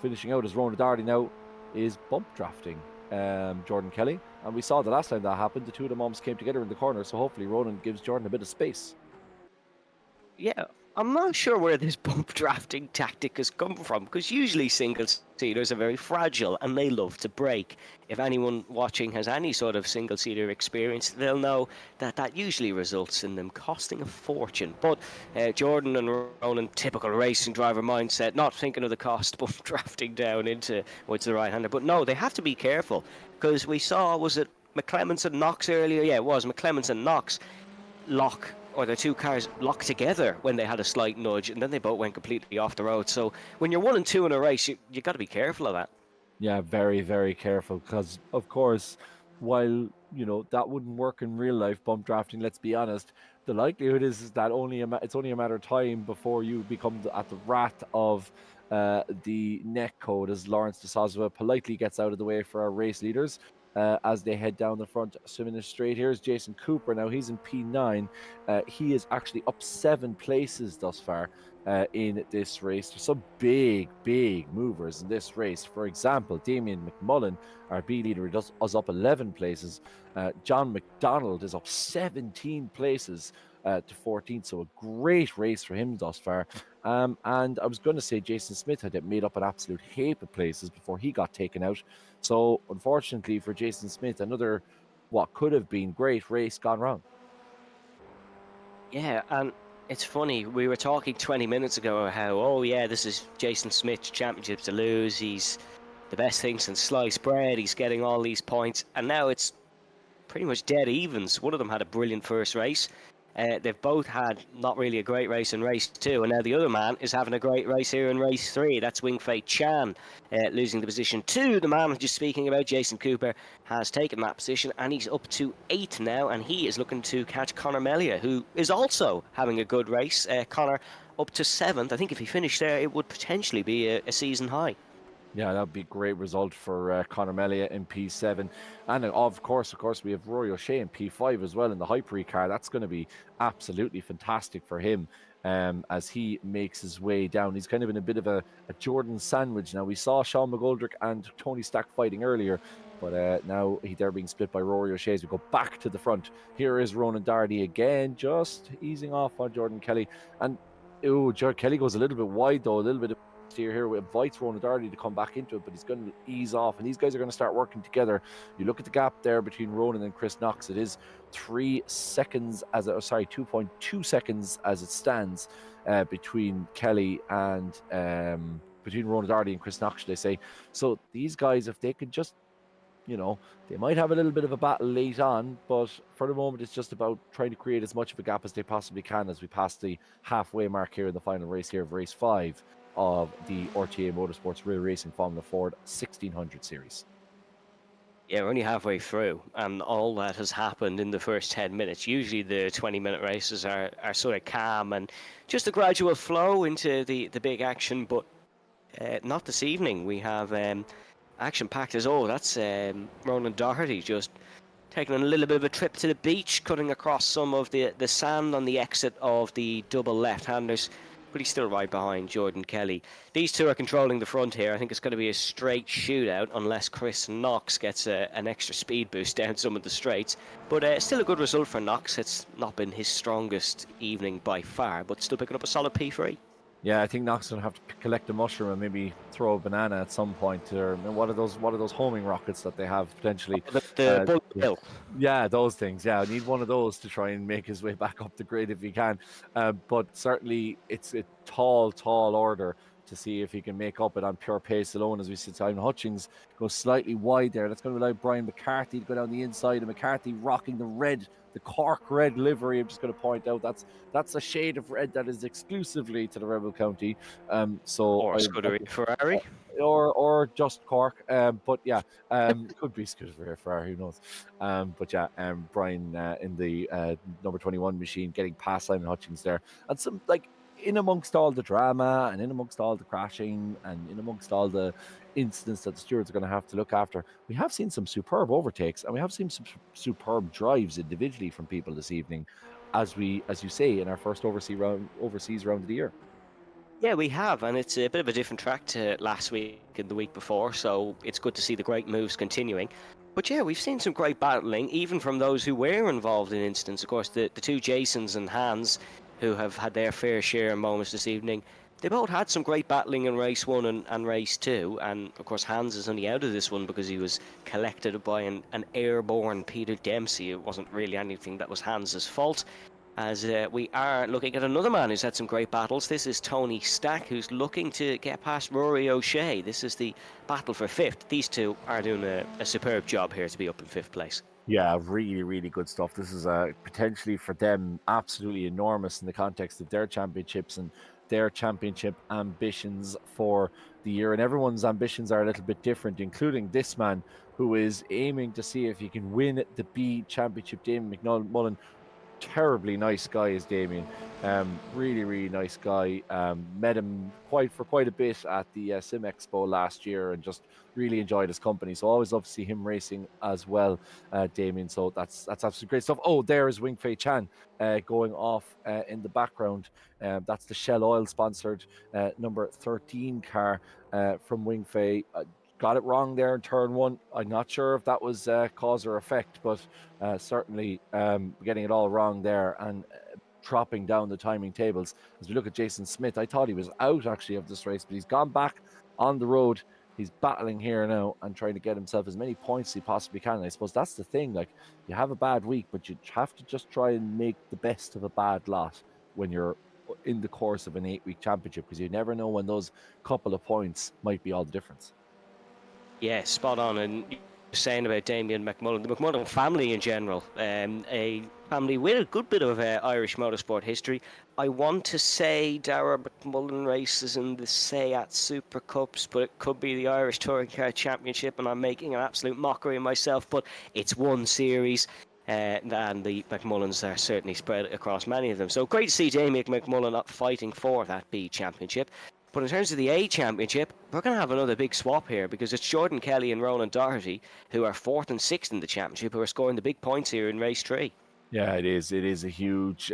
finishing out as Ronan Doherty now is bump drafting Jordan Kelly. And we saw the last time that happened, the two of them almost came together in the corner. So hopefully Ronan gives Jordan a bit of space. Yeah, I'm not sure where this bump drafting tactic has come from, because usually single-seaters are very fragile and they love to break. If anyone watching has any sort of single-seater experience, they'll know that that usually results in them costing a fortune. But Jordan and Ronan, typical racing driver mindset, not thinking of the cost, bump drafting down into the right-hander. But no, they have to be careful, because we saw, was it McClements and Knox earlier? Yeah, it was McClements and Knox lock, or the two cars locked together when they had a slight nudge, and then they both went completely off the road. So when you're 1 and 2 in a race, you got to be careful of that. Yeah, very, very careful, because of course, while that wouldn't work in real life, bump drafting, let's be honest, the likelihood is that it's only a matter of time before you become at the wrath of the neck code, as Lawrence de Sosva politely gets out of the way for our race leaders. As they head down the front, swimming straight. Here's Jason Cooper. Now he's in P9. He is actually up 7 places thus far in this race. There's some big movers in this race. For example, Damien McMullen, our B leader, is up 11 places. John McDonald is up 17 places to 14th. So a great race for him thus far. And I was going to say Jason Smith had made up an absolute heap of places before he got taken out. So unfortunately for Jason Smith, another what could have been great race gone wrong. Yeah, and it's funny, we were talking 20 minutes ago how, oh yeah, this is Jason Smith's championship to lose. He's the best thing since sliced bread. He's getting all these points. And now it's pretty much dead evens. One of them had a brilliant first race. They've both had not really a great race in race 2, and now the other man is having a great race here in race 3. That's Wingfei Chan losing the position to the man just speaking about. Jason Cooper has taken that position, and he's up to 8th now, and he is looking to catch Connor Melia, who is also having a good race. Connor up to 7th. I think if he finished there, it would potentially be a season high. Yeah, that would be a great result for Connor Melia in P7. And of course, we have Rory O'Shea in P5 as well in the Hyper-E car. That's going to be absolutely fantastic for him as he makes his way down. He's kind of in a bit of a Jordan sandwich now. We saw Sean McGoldrick and Tony Stack fighting earlier, but now they're being split by Rory O'Shea as we go back to the front. Here is Ronan Doherty again, just easing off on Jordan Kelly. And Jordan Kelly goes a little bit wide though, a little bit of steer here, invites Ronan Doherty to come back into it, but he's going to ease off, and these guys are going to start working together. You look at the gap there between Ronan and Chris Knox, it is 2.2 seconds as it stands between Kelly and between Ronan Doherty and Chris Knox, should I say. So these guys, if they could just, they might have a little bit of a battle late on, but for the moment it's just about trying to create as much of a gap as they possibly can as we pass the halfway mark here in the final race here of race 5 of the RTA Motorsports Real Racing Formula Ford 1600 series. Yeah, we're only halfway through, and all that has happened in the first 10 minutes. Usually the 20-minute races are sort of calm and just a gradual flow into the big action, but not this evening. We have action-packed as, that's Ronan Doherty just taking a little bit of a trip to the beach, cutting across some of the sand on the exit of the double left-handers, but he's still right behind Jordan Kelly. These two are controlling the front here. I think it's going to be a straight shootout unless Chris Knox gets an extra speed boost down some of the straights. But still a good result for Knox. It's not been his strongest evening by far, but still picking up a solid P3. Yeah, I think Knox going to have to collect a mushroom and maybe throw a banana at some point. Or what are those homing rockets that they have potentially? The bullet bill. Yeah, those things. Yeah, I need one of those to try and make his way back up the grid if he can. But certainly, it's a tall order to see if he can make up it on pure pace alone. As we see, Simon Hutchings goes slightly wide there. That's going to allow Brian McCarthy to go down the inside, and McCarthy rocking the Cork red livery. I'm just going to point out that's a shade of red that is exclusively to the Rebel County. Or Scuderia Ferrari. Or just Cork. But yeah, could be Scuderia Ferrari, who knows. But yeah, Brian in the number 21 machine getting past Simon Hutchings there. And some, like, in amongst all the drama and in amongst all the crashing and in amongst all the incidents that the stewards are going to have to look after, we have seen some superb overtakes and we have seen some superb drives individually from people this evening, as you say, in our first overseas round of the year. Yeah, we have, and it's a bit of a different track to last week and the week before, so it's good to see the great moves continuing. But yeah, we've seen some great battling, even from those who were involved in incidents. Of course, the two Jasons and Hans, who have had their fair share of moments this evening, they both had some great battling in race 1 and race 2, and of course Hans is only out of this one because he was collected by an airborne Peter Dempsey. It wasn't really anything that was Hans's fault. As we are looking at another man who's had some great battles. This is Tony Stack, who's looking to get past Rory O'Shea. This is the battle for 5th. These two are doing a superb job here to be up in 5th place. Yeah, really, really good stuff. This is potentially for them absolutely enormous in the context of their championships and their championship ambitions for the year. And everyone's ambitions are a little bit different, including this man who is aiming to see if he can win the B Championship. Damien McMullen, terribly nice guy is Damien. Really, really nice guy. Met him for quite a bit at the Sim Expo last year and just really enjoyed his company. So always love to see him racing as well, Damien. So that's absolutely great stuff. Oh, there is Wing Fei Chan going off in the background. That's the Shell Oil sponsored number 13 car from Wing Fei. Got it wrong there in turn 1. I'm not sure if that was cause or effect, but certainly getting it all wrong there and dropping down the timing tables. As we look at Jason Smith, I thought he was out actually of this race, but he's gone back on the road. He's battling here now and trying to get himself as many points as he possibly can. And I suppose that's the thing. Like, you have a bad week, but you have to just try and make the best of a bad lot when you're in the course of an 8-week championship, because you never know when those couple of points might be all the difference. Yeah, spot on. And you're saying about Damien McMullen, the McMullen family in general, a family with a good bit of Irish motorsport history. I want to say Dara McMullen races in the Seat Super Cups, but it could be the Irish Touring Car Championship, and I'm making an absolute mockery of myself, but it's one series. And the McMullens are certainly spread across many of them. So great to see Damien McMullen up fighting for that B Championship. But in terms of the A Championship, we're going to have another big swap here, because it's Jordan Kelly and Ronan Doherty, who are 4th and 6th in the championship, who are scoring the big points here in race 3. Yeah, it is. It is a huge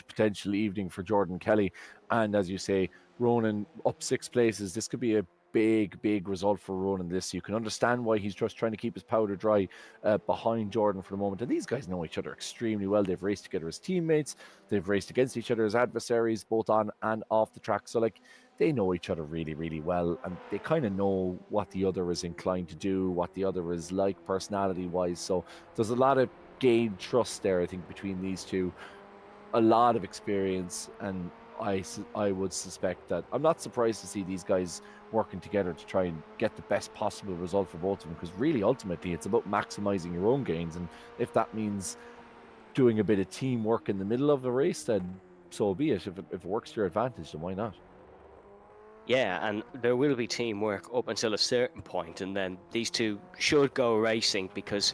potential evening for Jordan Kelly. And as you say, Ronan up 6 places. This could be a big result for Ronan this. You can understand why he's just trying to keep his powder dry behind Jordan for the moment. And these guys know each other extremely well. They've raced together as teammates. They've raced against each other as adversaries, both on and off the track. So, like, they know each other really, really well, and they kind of know what the other is inclined to do, what the other is like personality-wise. So there's a lot of gained trust there, I think, between these two. A lot of experience, and I would suspect that I'm not surprised to see these guys working together to try and get the best possible result for both of them, because really, ultimately, it's about maximizing your own gains. And if that means doing a bit of teamwork in the middle of the race, then so be it. If it works to your advantage, then why not? Yeah, and there will be teamwork up until a certain point, and then these two should go racing, because,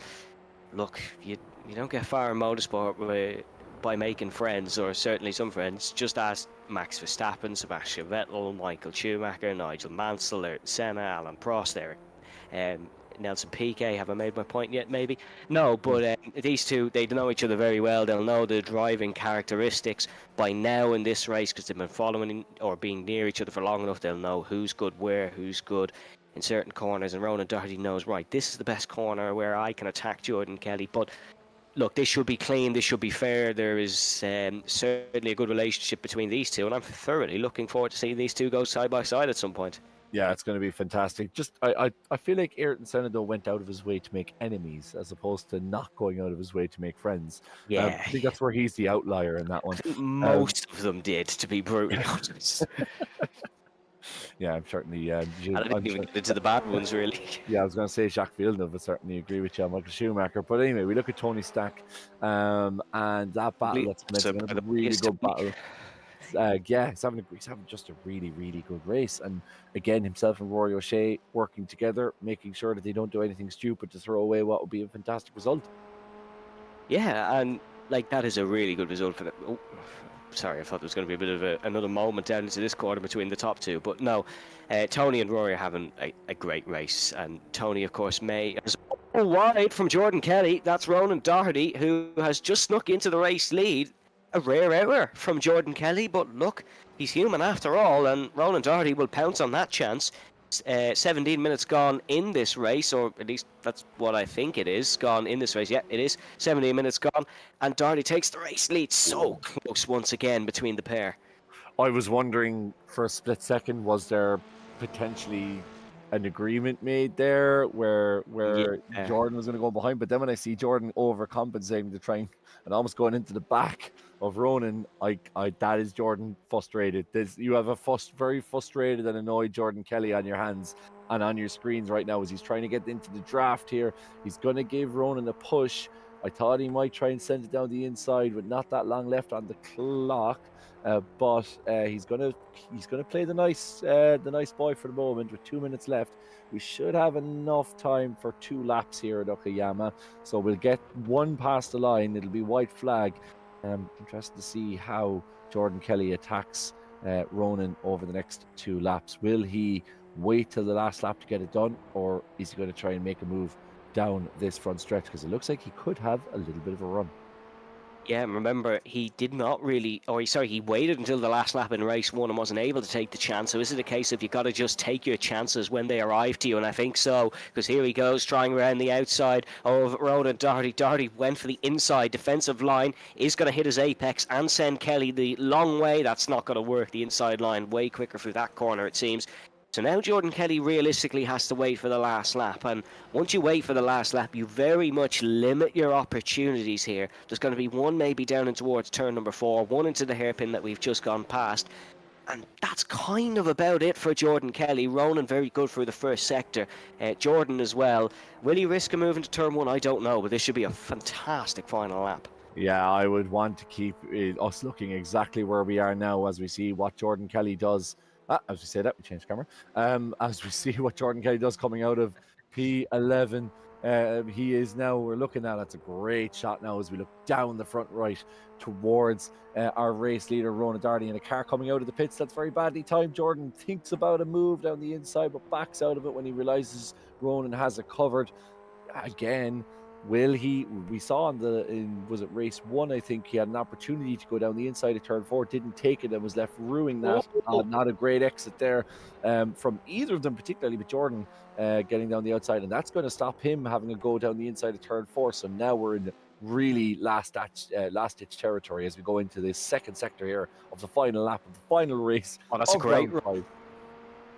look, you don't get far in motorsport by making friends, or certainly some friends. Just ask Max Verstappen, Sebastian Vettel, Michael Schumacher, Nigel Mansell, Ayrton Senna, Alan Prost there. Nelson Piquet. Have I made my point yet? Maybe. No, but these two, they know each other very well. They'll know the driving characteristics by now in this race because they've been following or being near each other for long enough. They'll know who's good where, who's good in certain corners. And Ronan Doherty knows, right, this is the best corner where I can attack Jordan Kelly. But look, this should be clean, this should be fair. There is certainly a good relationship between these two, and I'm thoroughly looking forward to seeing these two go side by side at some point. Yeah, it's going to be fantastic. Just, I feel like Ayrton Senna, though, went out of his way to make enemies as opposed to not going out of his way to make friends. Yeah. I think that's where he's the outlier in that one. Most of them did, to be brutally honest. Yeah, I'm certainly. I didn't even get into the bad ones, really. Yeah, I was going to say Jacques Villeneuve, but certainly agree with you on Michael Schumacher. But anyway, we look at Tony Stack, and that battle that's going to be a really good battle. Yeah, he's having just a really, really good race. And again, himself and Rory O'Shea working together, making sure that they don't do anything stupid to throw away what would be a fantastic result. Yeah, and like that is a really good result for them. Oh, sorry, I thought there was going to be a bit of another moment down into this quarter between the top two. But no, Tony and Rory are having a great race. And Tony, of course, is wide from Jordan Kelly. That's Ronan Doherty, who has just snuck into the race lead. A rare error from Jordan Kelly, but look, he's human after all, and Ronan Doherty will pounce on that chance. 17 minutes gone in this race, or at least that's what I think it is, gone in this race. Yeah, it is. 17 minutes gone, and Doherty takes the race lead. So close once again between the pair. I was wondering for a split second, was there potentially an agreement made there where Jordan was going to go behind, but then when I see Jordan overcompensating to try and almost going into the back of Ronan, that is Jordan frustrated. You have a very frustrated and annoyed Jordan Kelly on your hands and on your screens right now as he's trying to get into the draft here. He's going to give Ronan a push. I thought he might try and send it down the inside with not that long left on the clock. But he's gonna play the nice boy for the moment with 2 minutes left. We should have enough time for 2 laps here at Okayama, so we'll get one past the line. It'll be white flag. Interested to see how Jordan Kelly attacks Ronan over the next 2 laps. Will he wait till the last lap to get it done, or is he going to try and make a move down this front stretch? Because it looks like he could have a little bit of a run. Yeah, remember, he waited until the last lap in race 1 and wasn't able to take the chance. So is it a case of you got to just take your chances when they arrive to you? And I think so, because here he goes, trying around the outside of Ronan Doherty. Doherty went for the inside defensive line, is going to hit his apex and send Kelly the long way. That's not going to work. The inside line way quicker through that corner, it seems. So now Jordan Kelly realistically has to wait for the last lap, and once you wait for the last lap, you very much limit your opportunities here. There's going to be one maybe down in towards turn number 4, one into the hairpin that we've just gone past, and that's kind of about it for Jordan Kelly. Ronan very good through the first sector, Jordan as well. Will he risk a move into turn 1? I don't know, but this should be a fantastic final lap. Yeah, I would want to keep us looking exactly where we are now as we see what Jordan Kelly does. As we say that, we change camera. As we see what Jordan Kelly does coming out of P11, he is now, we're looking at, it's a great shot now as we look down the front right towards our race leader, Ronan Doherty, in a car coming out of the pits. That's very badly timed. Jordan thinks about a move down the inside, but backs out of it when he realizes Ronan has it covered. Again, will he? We saw was it race 1? I think he had an opportunity to go down the inside of turn 4, didn't take it, and was left ruining that. Not a great exit there from either of them, particularly, but Jordan getting down the outside, and that's going to stop him having a go down the inside of turn 4. So now we're in really last ditch territory as we go into the second sector here of the final lap of the final race. Oh, that's a great run.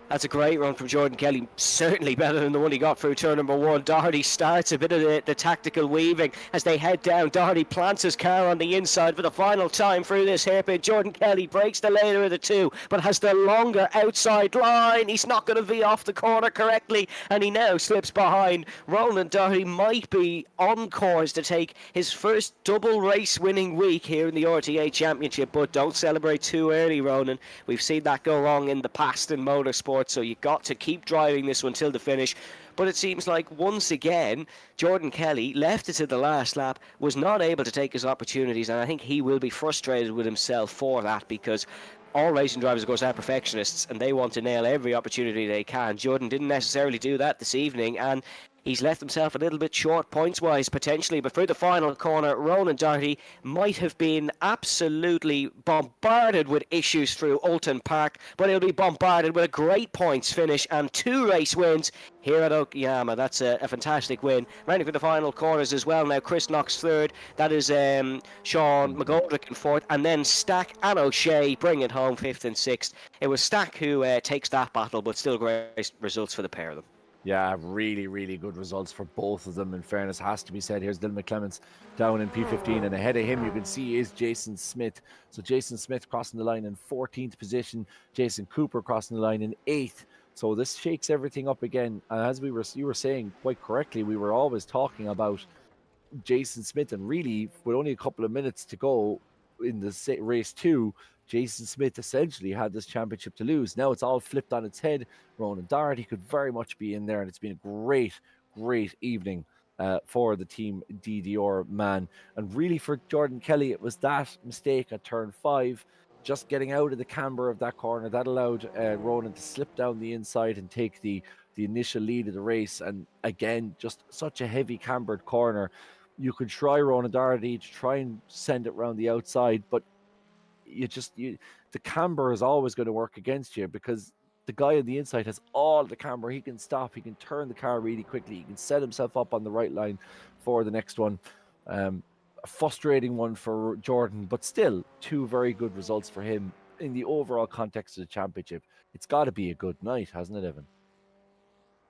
That's a great run from Jordan Kelly, certainly better than the one he got through turn number 1. Doherty starts a bit of the tactical weaving as they head down. Doherty plants his car on the inside for the final time through this hairpin. Jordan Kelly breaks the later of the 2, but has the longer outside line. He's not going to V off the corner correctly, and he now slips behind. Ronan Doherty might be on course to take his first double race winning week here in the RTA Championship, but don't celebrate too early, Ronan. We've seen that go wrong in the past in motorsport. So you got to keep driving this one till the finish. But it seems like once again Jordan Kelly left it to the last lap, was not able to take his opportunities, and I think he will be frustrated with himself for that, because all racing drivers, of course, are perfectionists and they want to nail every opportunity they can. Jordan didn't necessarily do that this evening, and He's left himself a little bit short points-wise, potentially, but for the final corner, Ronan Doherty might have been absolutely bombarded with issues through Oulton Park, but he'll be bombarded with a great points finish and 2 race wins here at Okayama. That's a fantastic win. Rounding for the final corners as well now, Chris Knox third, that is Sean McGoldrick in fourth, and then Stack and O'Shea bring it home 5th and 6th. It was Stack who takes that battle, but still great results for the pair of them. Yeah, really, really good results for both of them. In fairness, has to be said. Here's Dylan McClements down in P15, and ahead of him, you can see, is Jason Smith. So Jason Smith crossing the line in 14th position. Jason Cooper crossing the line in 8th. So this shakes everything up again. And as you were saying quite correctly, we were always talking about Jason Smith, and really, with only a couple of minutes to go in the race 2, Jason Smith essentially had this championship to lose. Now it's all flipped on its head. Ronan Doherty could very much be in there, and it's been a great, great evening for the team DDR man. And really for Jordan Kelly, it was that mistake at turn 5, just getting out of the camber of that corner, that allowed Ronan to slip down the inside and take the initial lead of the race. And again, just such a heavy cambered corner. You could try Ronan Doherty to try and send it around the outside, but the camber is always going to work against you, because the guy on the inside has all the camber. He can stop, he can turn the car really quickly, he can set himself up on the right line for the next one. A frustrating one for Jordan, but still 2 very good results for him in the overall context of the championship. It's got to be a good night, hasn't it, Evan?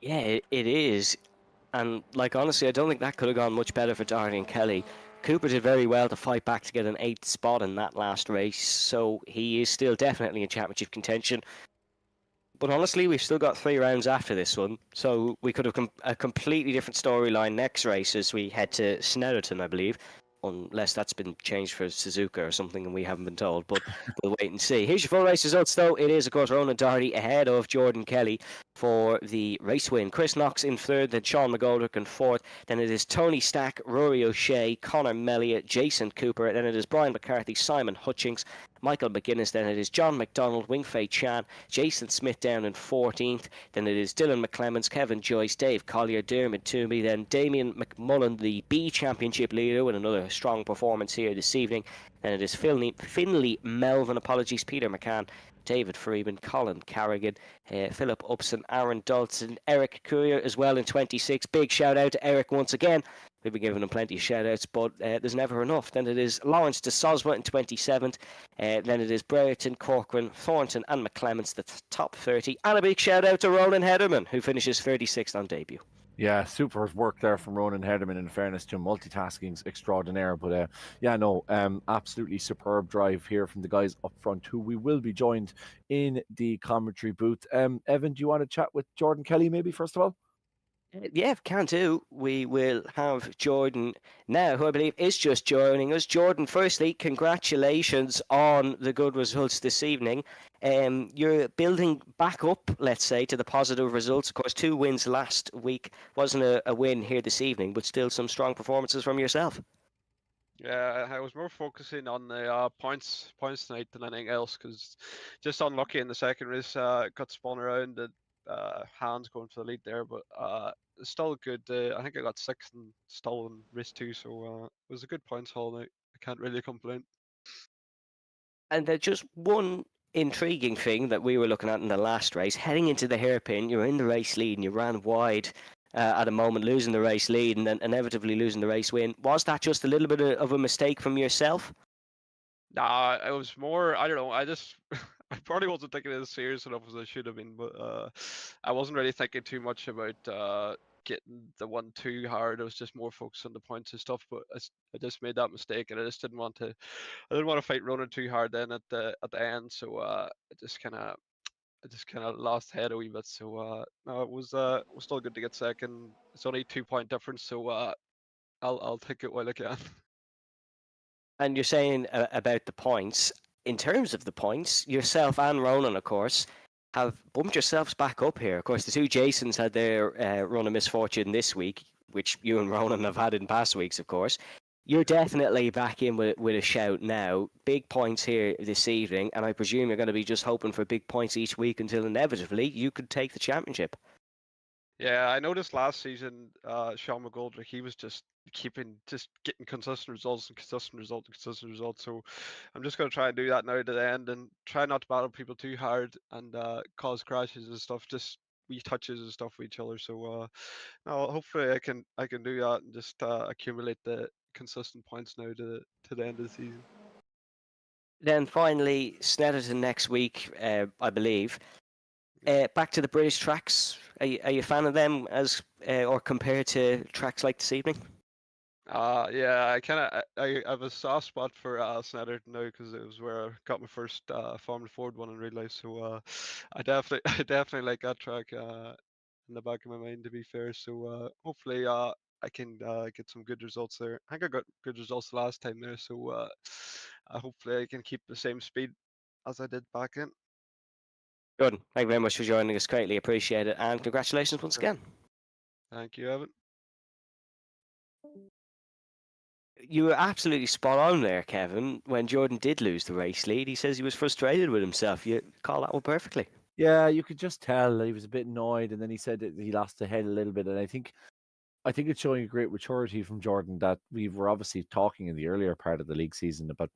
Yeah, it is. And, honestly, I don't think that could have gone much better for Doherty and Kelly. Cooper did very well to fight back to get an 8th spot in that last race, so he is still definitely in championship contention. But honestly, we've still got 3 rounds after this one, so we could have a completely different storyline next race as we head to Snetterton, I believe. Unless that's been changed for Suzuka or something and we haven't been told, but we'll wait and see. Here's your full race results, though. It is, of course, Ronan Doherty ahead of Jordan Kelly for the race win. Chris Knox in 3rd, then Sean McGoldrick in 4th. Then it is Tony Stack, Rory O'Shea, Conor Mellia, Jason Cooper. Then it is Brian McCarthy, Simon Hutchings, Michael McGuinness. Then it is John McDonald, Wingfei Chan, Jason Smith down in 14th. Then it is Dylan McClements, Kevin Joyce, Dave Collier, Dermot Toomey. Then Damien McMullen, the B Championship leader, with another strong performance here this evening. Then it is Finley Melvin, Peter McCann, David Freeman, Colin Carrigan, Philip Upson, Aaron Dalton, Eric Courier as well in 26. Big shout out to Eric once again. We've been giving him plenty of shout outs, but there's never enough. Then it is Lawrence de Sosma in 27th. Then it is Brereton, Corcoran, Thornton, and McClements, the top 30. And a big shout out to Roland Hederman, who finishes 36th on debut. Yeah, super work there from Ronan Hederman, in fairness to him. Multitasking's extraordinaire. But absolutely superb drive here from the guys up front, who we will be joined in the commentary booth. Evan, do you want to chat with Jordan Kelly maybe first of all? Yeah, can do. We will have Jordan now, who I believe is just joining us. Jordan, firstly, congratulations on the good results this evening. You're building back up, let's say, to the positive results. Of course, 2 wins last week. Wasn't a win here this evening, but still some strong performances from yourself. Yeah, I was more focusing on the points tonight than anything else, because just unlucky in the second race. Got spun around, and Hans going for the lead there, but still good. I think I got 6th and still in race 2, so it was a good points haul night. I can't really complain. And just one intriguing thing that we were looking at in the last race, heading into the hairpin, you were in the race lead and you ran wide at a moment, losing the race lead and then inevitably losing the race win. Was that just a little bit of a mistake from yourself? Nah, it was more, I don't know, I just, I probably wasn't taking it as serious enough as I should have been, but I wasn't really thinking too much about getting the 1 too hard. I was just more focused on the points and stuff, but I just made that mistake, and I didn't want to fight Ronan too hard then at the end, so I just kind of lost head a wee bit. So no, it was still good to get second. It's only 2-point difference, so I'll take it while I can. And you're saying about the points. In terms of the points, yourself and Ronan, of course, have bumped yourselves back up here. Of course, the 2 Jasons had their run of misfortune this week, which you and Ronan have had in past weeks, of course. You're definitely back in with a shout now. Big points here this evening, and I presume you're going to be just hoping for big points each week until inevitably you could take the championship. Yeah, I noticed last season, Sean McGoldrick, he was just getting consistent results and consistent results and consistent results. So I'm just gonna try and do that now to the end and try not to battle people too hard and cause crashes and stuff. Just wee touches and stuff with each other. So no, hopefully I can do that and just accumulate the consistent points now to the end of the season. Then finally, Snetterton next week, I believe. Back to the British tracks. Are you a fan of them as or compared to tracks like this evening? Yeah, I have a soft spot for Snetterton now because it was where I got my first Formula Ford one in real life. So I definitely I definitely like that track in the back of my mind, to be fair. So hopefully I can get some good results there. I think I got good results the last time there, so hopefully I can keep the same speed as I did back in. Good. Thank you very much for joining us. Greatly appreciate it, and congratulations once again. Thank you, Evan. You were absolutely spot on there, Kevin. When Jordan did lose the race lead, he says he was frustrated with himself. You call that one perfectly. Yeah, you could just tell he was a bit annoyed, and then he said that he lost the head a little bit. And I think it's showing a great maturity from Jordan that we were obviously talking in the earlier part of the league season about,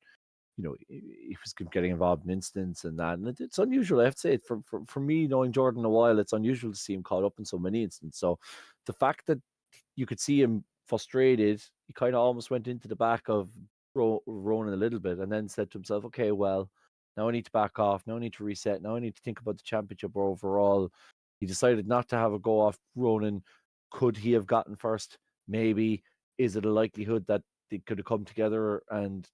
he was getting involved in incidents and that. And it's unusual, I have to say. For me, knowing Jordan a while, it's unusual to see him caught up in so many incidents. So the fact that you could see him frustrated, he kind of almost went into the back of Ronan a little bit and then said to himself, okay, well, now I need to back off. Now I need to reset. Now I need to think about the championship overall. He decided not to have a go off Ronan. Could he have gotten first? Maybe. Is it a likelihood that they could have come together and,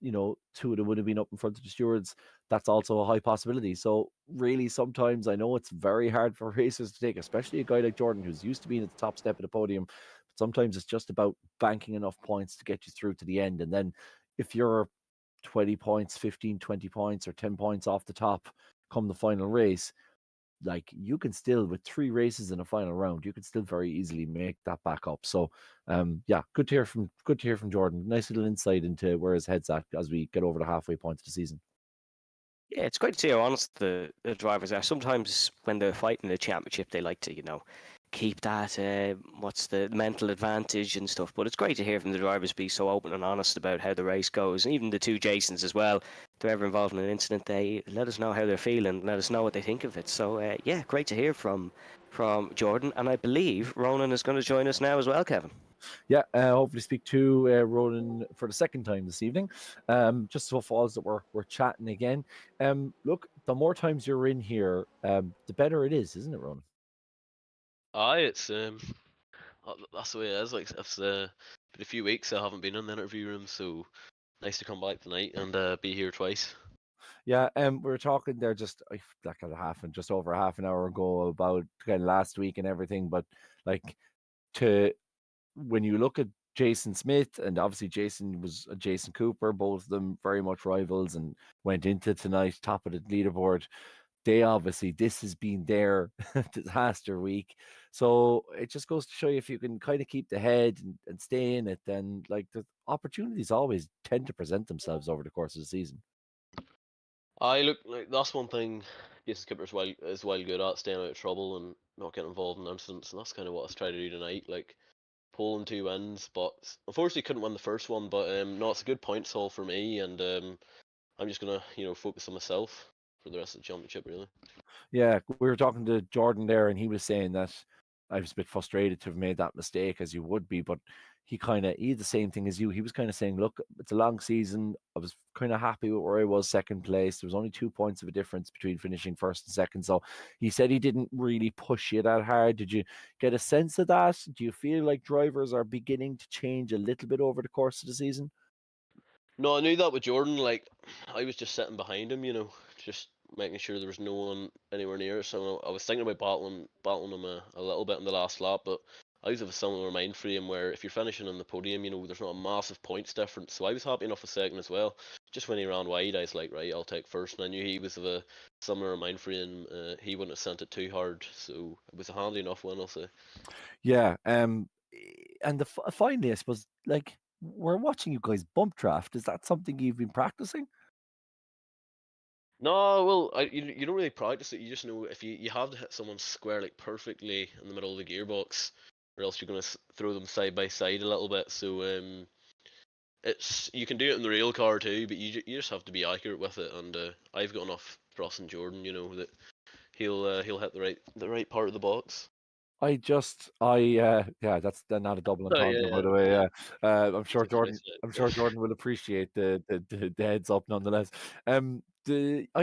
two of them would have been up in front of the stewards? That's also a high possibility. So really, sometimes I know it's very hard for racers to take, especially a guy like Jordan who's used to being at the top step of the podium. But sometimes it's just about banking enough points to get you through to the end. And then if you're 20 points, 15, 20 points or 10 points off the top come the final race, like you can still, with 3 races in a final round, you can still very easily make that back up. So yeah, good to hear from Jordan. Nice little insight into where his head's at as we get over the halfway point of the season. Yeah, it's great to see how honest the drivers are. Sometimes when they're fighting the championship, they like to, keep that what's the mental advantage and stuff. But it's great to hear from the drivers be so open and honest about how the race goes, and even the 2 Jasons as well. If they're ever involved in an incident, they let us know how they're feeling, let us know what they think of it. So yeah, great to hear from Jordan, and I believe Ronan is going to join us now as well, Kevin. Yeah, hopefully speak to Ronan for the second time this evening. Just so falls that we're chatting again. Look, the more times you're in here, the better it is, isn't it, Ronan? Aye, it's that's the way it is. Like it's been a few weeks I haven't been in the interview room, so nice to come back tonight and be here twice. Yeah, we were talking there just like just over half an hour ago about kind of last week and everything, but like when you look at Jason Smith, and obviously Jason was a Jason Cooper, both of them very much rivals and went into tonight top of the leaderboard. This has been their disaster week. So it just goes to show you, if you can kind of keep the head and stay in it, then like the opportunities always tend to present themselves over the course of the season. I look like that's one thing Jason Skipper's well good at, staying out of trouble and not getting involved in incidents, and that's kind of what I was trying to do tonight. Like pulling 2 wins, but unfortunately couldn't win the first one. But no, it's a good points haul for me, and I'm just gonna focus on myself for the rest of the championship, really. Yeah, we were talking to Jordan there, and he was saying that I was a bit frustrated to have made that mistake, as you would be, but he had the same thing as you. He was kind of saying, look, it's a long season. I was kind of happy with where I was second place. There was only 2 points of a difference between finishing first and second. So he said he didn't really push you that hard. Did you get a sense of that? Do you feel like drivers are beginning to change a little bit over the course of the season? No, I knew that with Jordan. Like I was just sitting behind him, just making sure there was no one anywhere near. So I was thinking about battling him a little bit in the last lap, but I was of a similar mind frame where if you're finishing on the podium, there's not a massive points difference. So I was happy enough with second as well. Just when he ran wide, I was like, right, I'll take first. And I knew he was of a similar mind frame. He wouldn't have sent it too hard, so it was a handy enough win, I'll say. Yeah. And finally, I suppose, like, we're watching you guys bump draft. Is that something you've been practicing? No, well, you don't really practice it. You just know if you have to hit someone square like perfectly in the middle of the gearbox, or else you're gonna throw them side by side a little bit. So it's you can do it in the real car too, but you just have to be accurate with it. And I've got enough trust in Jordan, that he'll hit the right part of the box. Yeah, that's not a double Oh yeah, entendre, by yeah, the way. yeah. I'm That's sure what I Jordan. said. I'm sure Jordan will appreciate the heads up nonetheless. I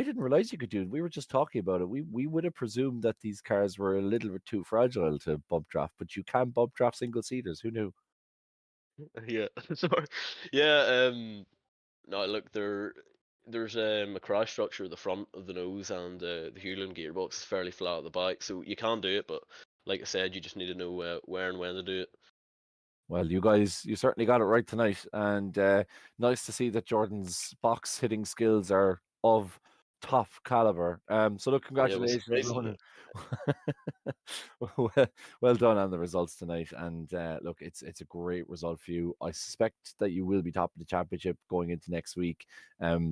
didn't realize you could do it. We were just talking about it. We would have presumed that these cars were a little bit too fragile to bump draft, but you can bump draft single seaters. Who knew? Yeah, sorry. Yeah, no, look, there's a crash structure at the front of the nose, and the Hewland gearbox is fairly flat at the back, so you can do it, but like I said, you just need to know where and when to do it. Well, you certainly got it right tonight, and nice to see that Jordan's box hitting skills are of top caliber. So look, Yeah, it was congratulations, surprising. Ronan. well, well done on the results tonight, and look, it's a great result for you. I suspect that you will be top of the championship going into next week.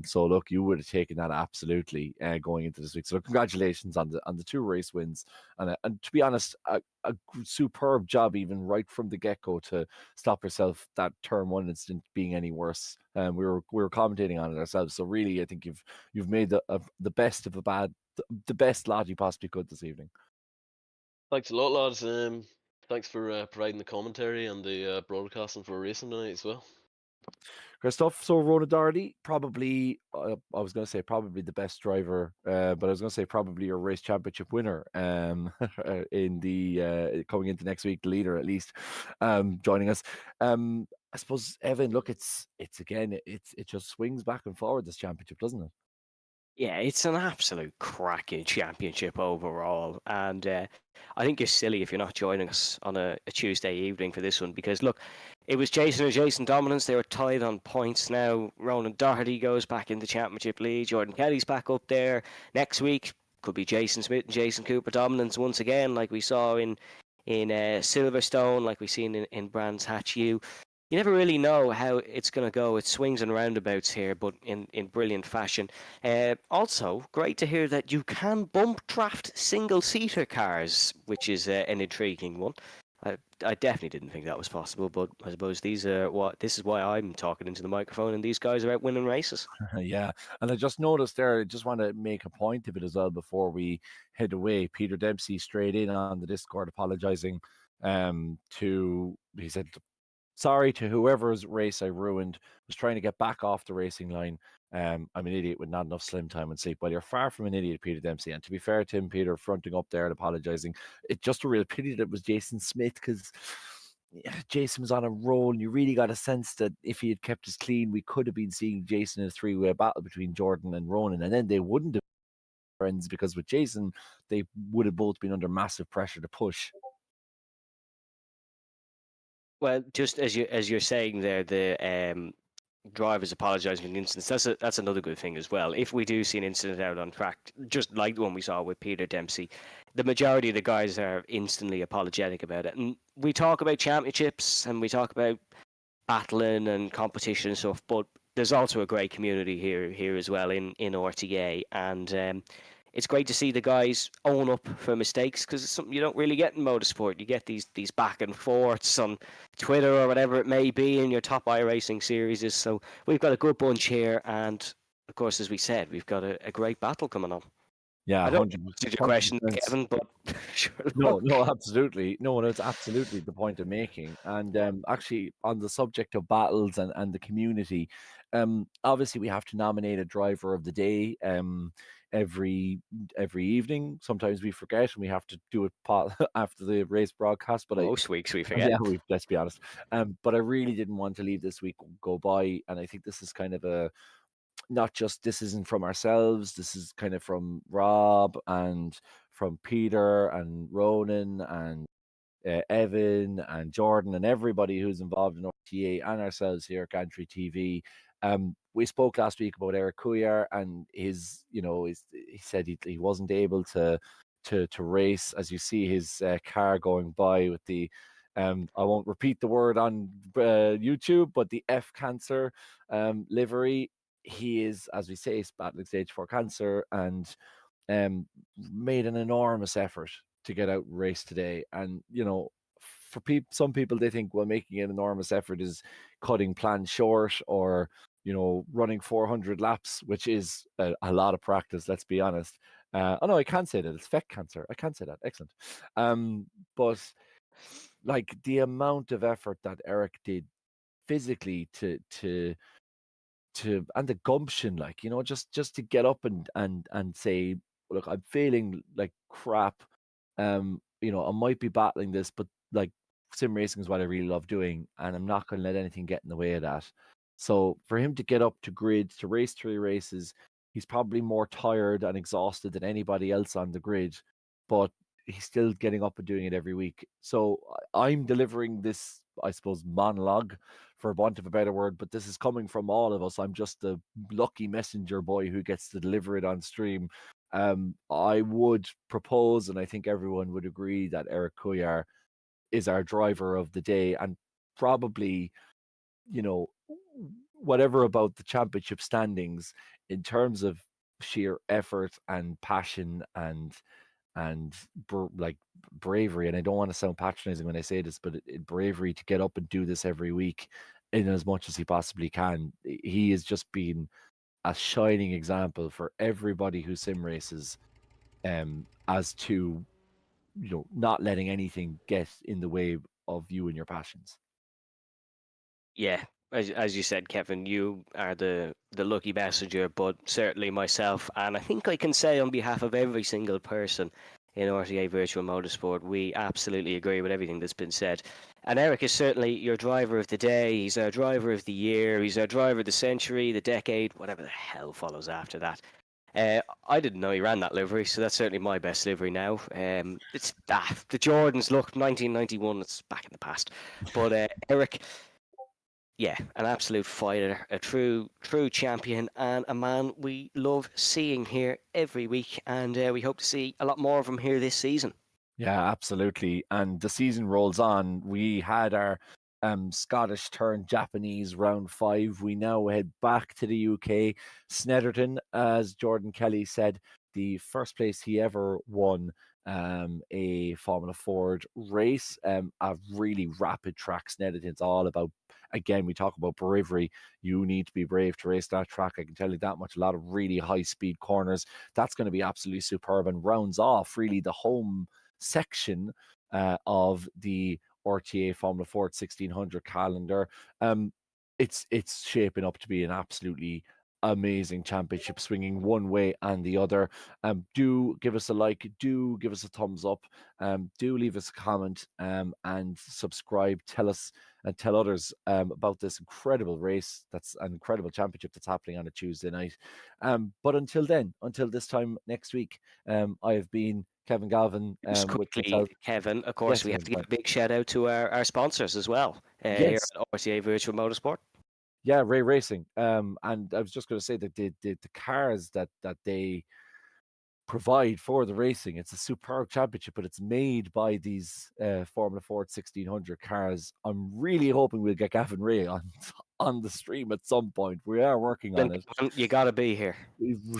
So look, you would have taken that absolutely going into this week. So look, congratulations on the two race wins, and to be honest, a superb job even right from the get-go to stop yourself that turn one incident being any worse. We were commentating on it ourselves, so really I think you've made the best of the best lot you possibly could this evening. Thanks a lot, lads. Thanks for providing the commentary and the broadcasting for racing tonight as well. Great stuff. So Rona Doherty, probably, I was going to say probably the best driver, but I was going to say probably your race championship winner in the coming into next week, the leader at least, joining us. I suppose, Evan, look, it's again, it just swings back and forward, this championship, doesn't it? Yeah, it's an absolute cracking championship overall, and I think you're silly if you're not joining us on a Tuesday evening for this one, because look, it was Jason and Jason dominance. They were tied on points now. Ronan Doherty goes back in the championship lead. Jordan Kelly's back up there. Next week could be Jason Smith and Jason Cooper dominance once again, like we saw in Silverstone, like we've seen in Brands Hatch U. You never really know how it's going to go. It swings and roundabouts here, but in brilliant fashion. Also, great to hear that you can bump draft single-seater cars, which is an intriguing one. I definitely didn't think that was possible, but I suppose this is why I'm talking into the microphone, and these guys are out winning races. Yeah, and I just noticed there, I just want to make a point of it as well before we head away. Peter Dempsey straight in on the Discord apologizing he said, sorry to whoever's race I ruined, was trying to get back off the racing line. I'm an idiot with not enough slim time and sleep. Well, you're far from an idiot, Peter Dempsey. And to be fair to him, Peter, fronting up there and apologising, it's just a real pity that it was Jason Smith, because Jason was on a roll, and you really got a sense that if he had kept us clean, we could have been seeing Jason in a three-way battle between Jordan and Ronan, and then they wouldn't have been friends, because with Jason, they would have both been under massive pressure to push. Well, just as you're saying there, the drivers apologising for the incidents. That's another good thing as well. If we do see an incident out on track, just like the one we saw with Peter Dempsey, the majority of the guys are instantly apologetic about it. And we talk about championships and we talk about battling and competition and stuff, but there's also a great community here as well in RTA, and it's great to see the guys own up for mistakes, because it's something you don't really get in motorsport. You get these back and forths on Twitter or whatever it may be in your top iRacing series. So we've got a good bunch here, and of course, as we said, we've got a great battle coming on. Yeah, I don't 100%. answer your question, Kevin, but sure. No, absolutely. No, it's absolutely the point I'm making. And actually, on the subject of battles and the community, obviously we have to nominate a driver of the day every evening. Sometimes we forget, and we have to do it after the race broadcast. But Most weeks we forget. let's be honest. But I really didn't want to leave this week go by, and I think this is kind of not just, this isn't from ourselves, this is kind of from Rob and from Peter and Ronan and Evan and Jordan and everybody who's involved in RTA and ourselves here at Gantry TV. We spoke last week about Eric Couillard and he said he wasn't able to race. As you see his car going by with the I won't repeat the word on YouTube, but the F cancer livery. he is, as we say, battling stage 4 cancer, and made an enormous effort to get out and race today. And for some people, they think, well, making an enormous effort is cutting plans short, or running 400 laps, which is a lot of practice. Let's be honest. Oh no, I can't say that. It's FEC cancer. I can't say that. Excellent. But like the amount of effort that Eric did physically to and the gumption, like just to get up and say, look, I'm feeling like crap. I might be battling this, but like sim racing is what I really love doing, and I'm not going to let anything get in the way of that. So for him to get up to grid to race 3 races, he's probably more tired and exhausted than anybody else on the grid, but he's still getting up and doing it every week. So I'm delivering this, I suppose, monologue, for want of a better word, but this is coming from all of us. I'm just the lucky messenger boy who gets to deliver it on stream. I would propose, and I think everyone would agree, that Eric Couillard is our driver of the day, and probably, whatever about the championship standings, in terms of sheer effort and passion and like bravery, and I don't want to sound patronizing when I say this, but bravery to get up and do this every week in as much as he possibly can. He has just been a shining example for everybody who sim races, as to not letting anything get in the way of you and your passions. Yeah, as you said, Kevin, you are the lucky messenger, but certainly myself, and I think I can say on behalf of every single person in RTA Virtual Motorsport, we absolutely agree with everything that's been said. And Eric is certainly your driver of the day. He's our driver of the year. He's our driver of the century, the decade, whatever the hell follows after that. I didn't know he ran that livery, so that's certainly my best livery now. It's the Jordans, look, 1991, it's back in the past. But Eric, yeah, an absolute fighter, a true champion, and a man we love seeing here every week. And we hope to see a lot more of him here this season. Yeah, absolutely. And the season rolls on. We had our Scottish turned Japanese round 5. We now head back to the UK. Snetterton, as Jordan Kelly said, the first place he ever won a Formula Ford race, a really rapid track. Snetterton's all about, again, we talk about bravery. You need to be brave to race that track. I can tell you that much. A lot of really high speed corners. That's going to be absolutely superb, and rounds off really the home section of the RTA Formula Ford 1600 calendar. It's shaping up to be an absolutely amazing championship, swinging one way and the other. Do give us a like, do give us a thumbs up, do leave us a comment, and subscribe. Tell us and tell others about this incredible race. That's an incredible championship that's happening on a Tuesday night. But until then, until this time next week, I have been Kevin Galvin. Just With quickly, myself. Kevin, of course, Yes, we have Kevin, to give sorry. a big shout out to our sponsors as well here Yes. at RTA Virtual Motorsport. Yeah, Ray Racing. And I was just going to say that the cars that they provide for the racing, it's a superb championship, but it's made by these Formula Ford 1600 cars. I'm really hoping we'll get Gavin Ray on the stream at some point. We are working on it. You got to be here.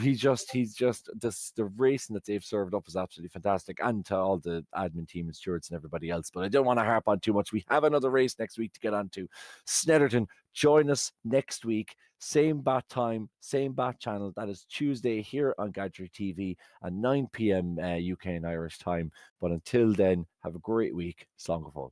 He's just the racing that they've served up is absolutely fantastic, and to all the admin team and stewards and everybody else. But I don't want to harp on too much. We have another race next week to get on to. Snetterton, join us next week, same bat time, same bat channel. That is Tuesday here on Gantry TV at 9 p.m. UK and Irish time. But until then, have a great week. Slán go fóill.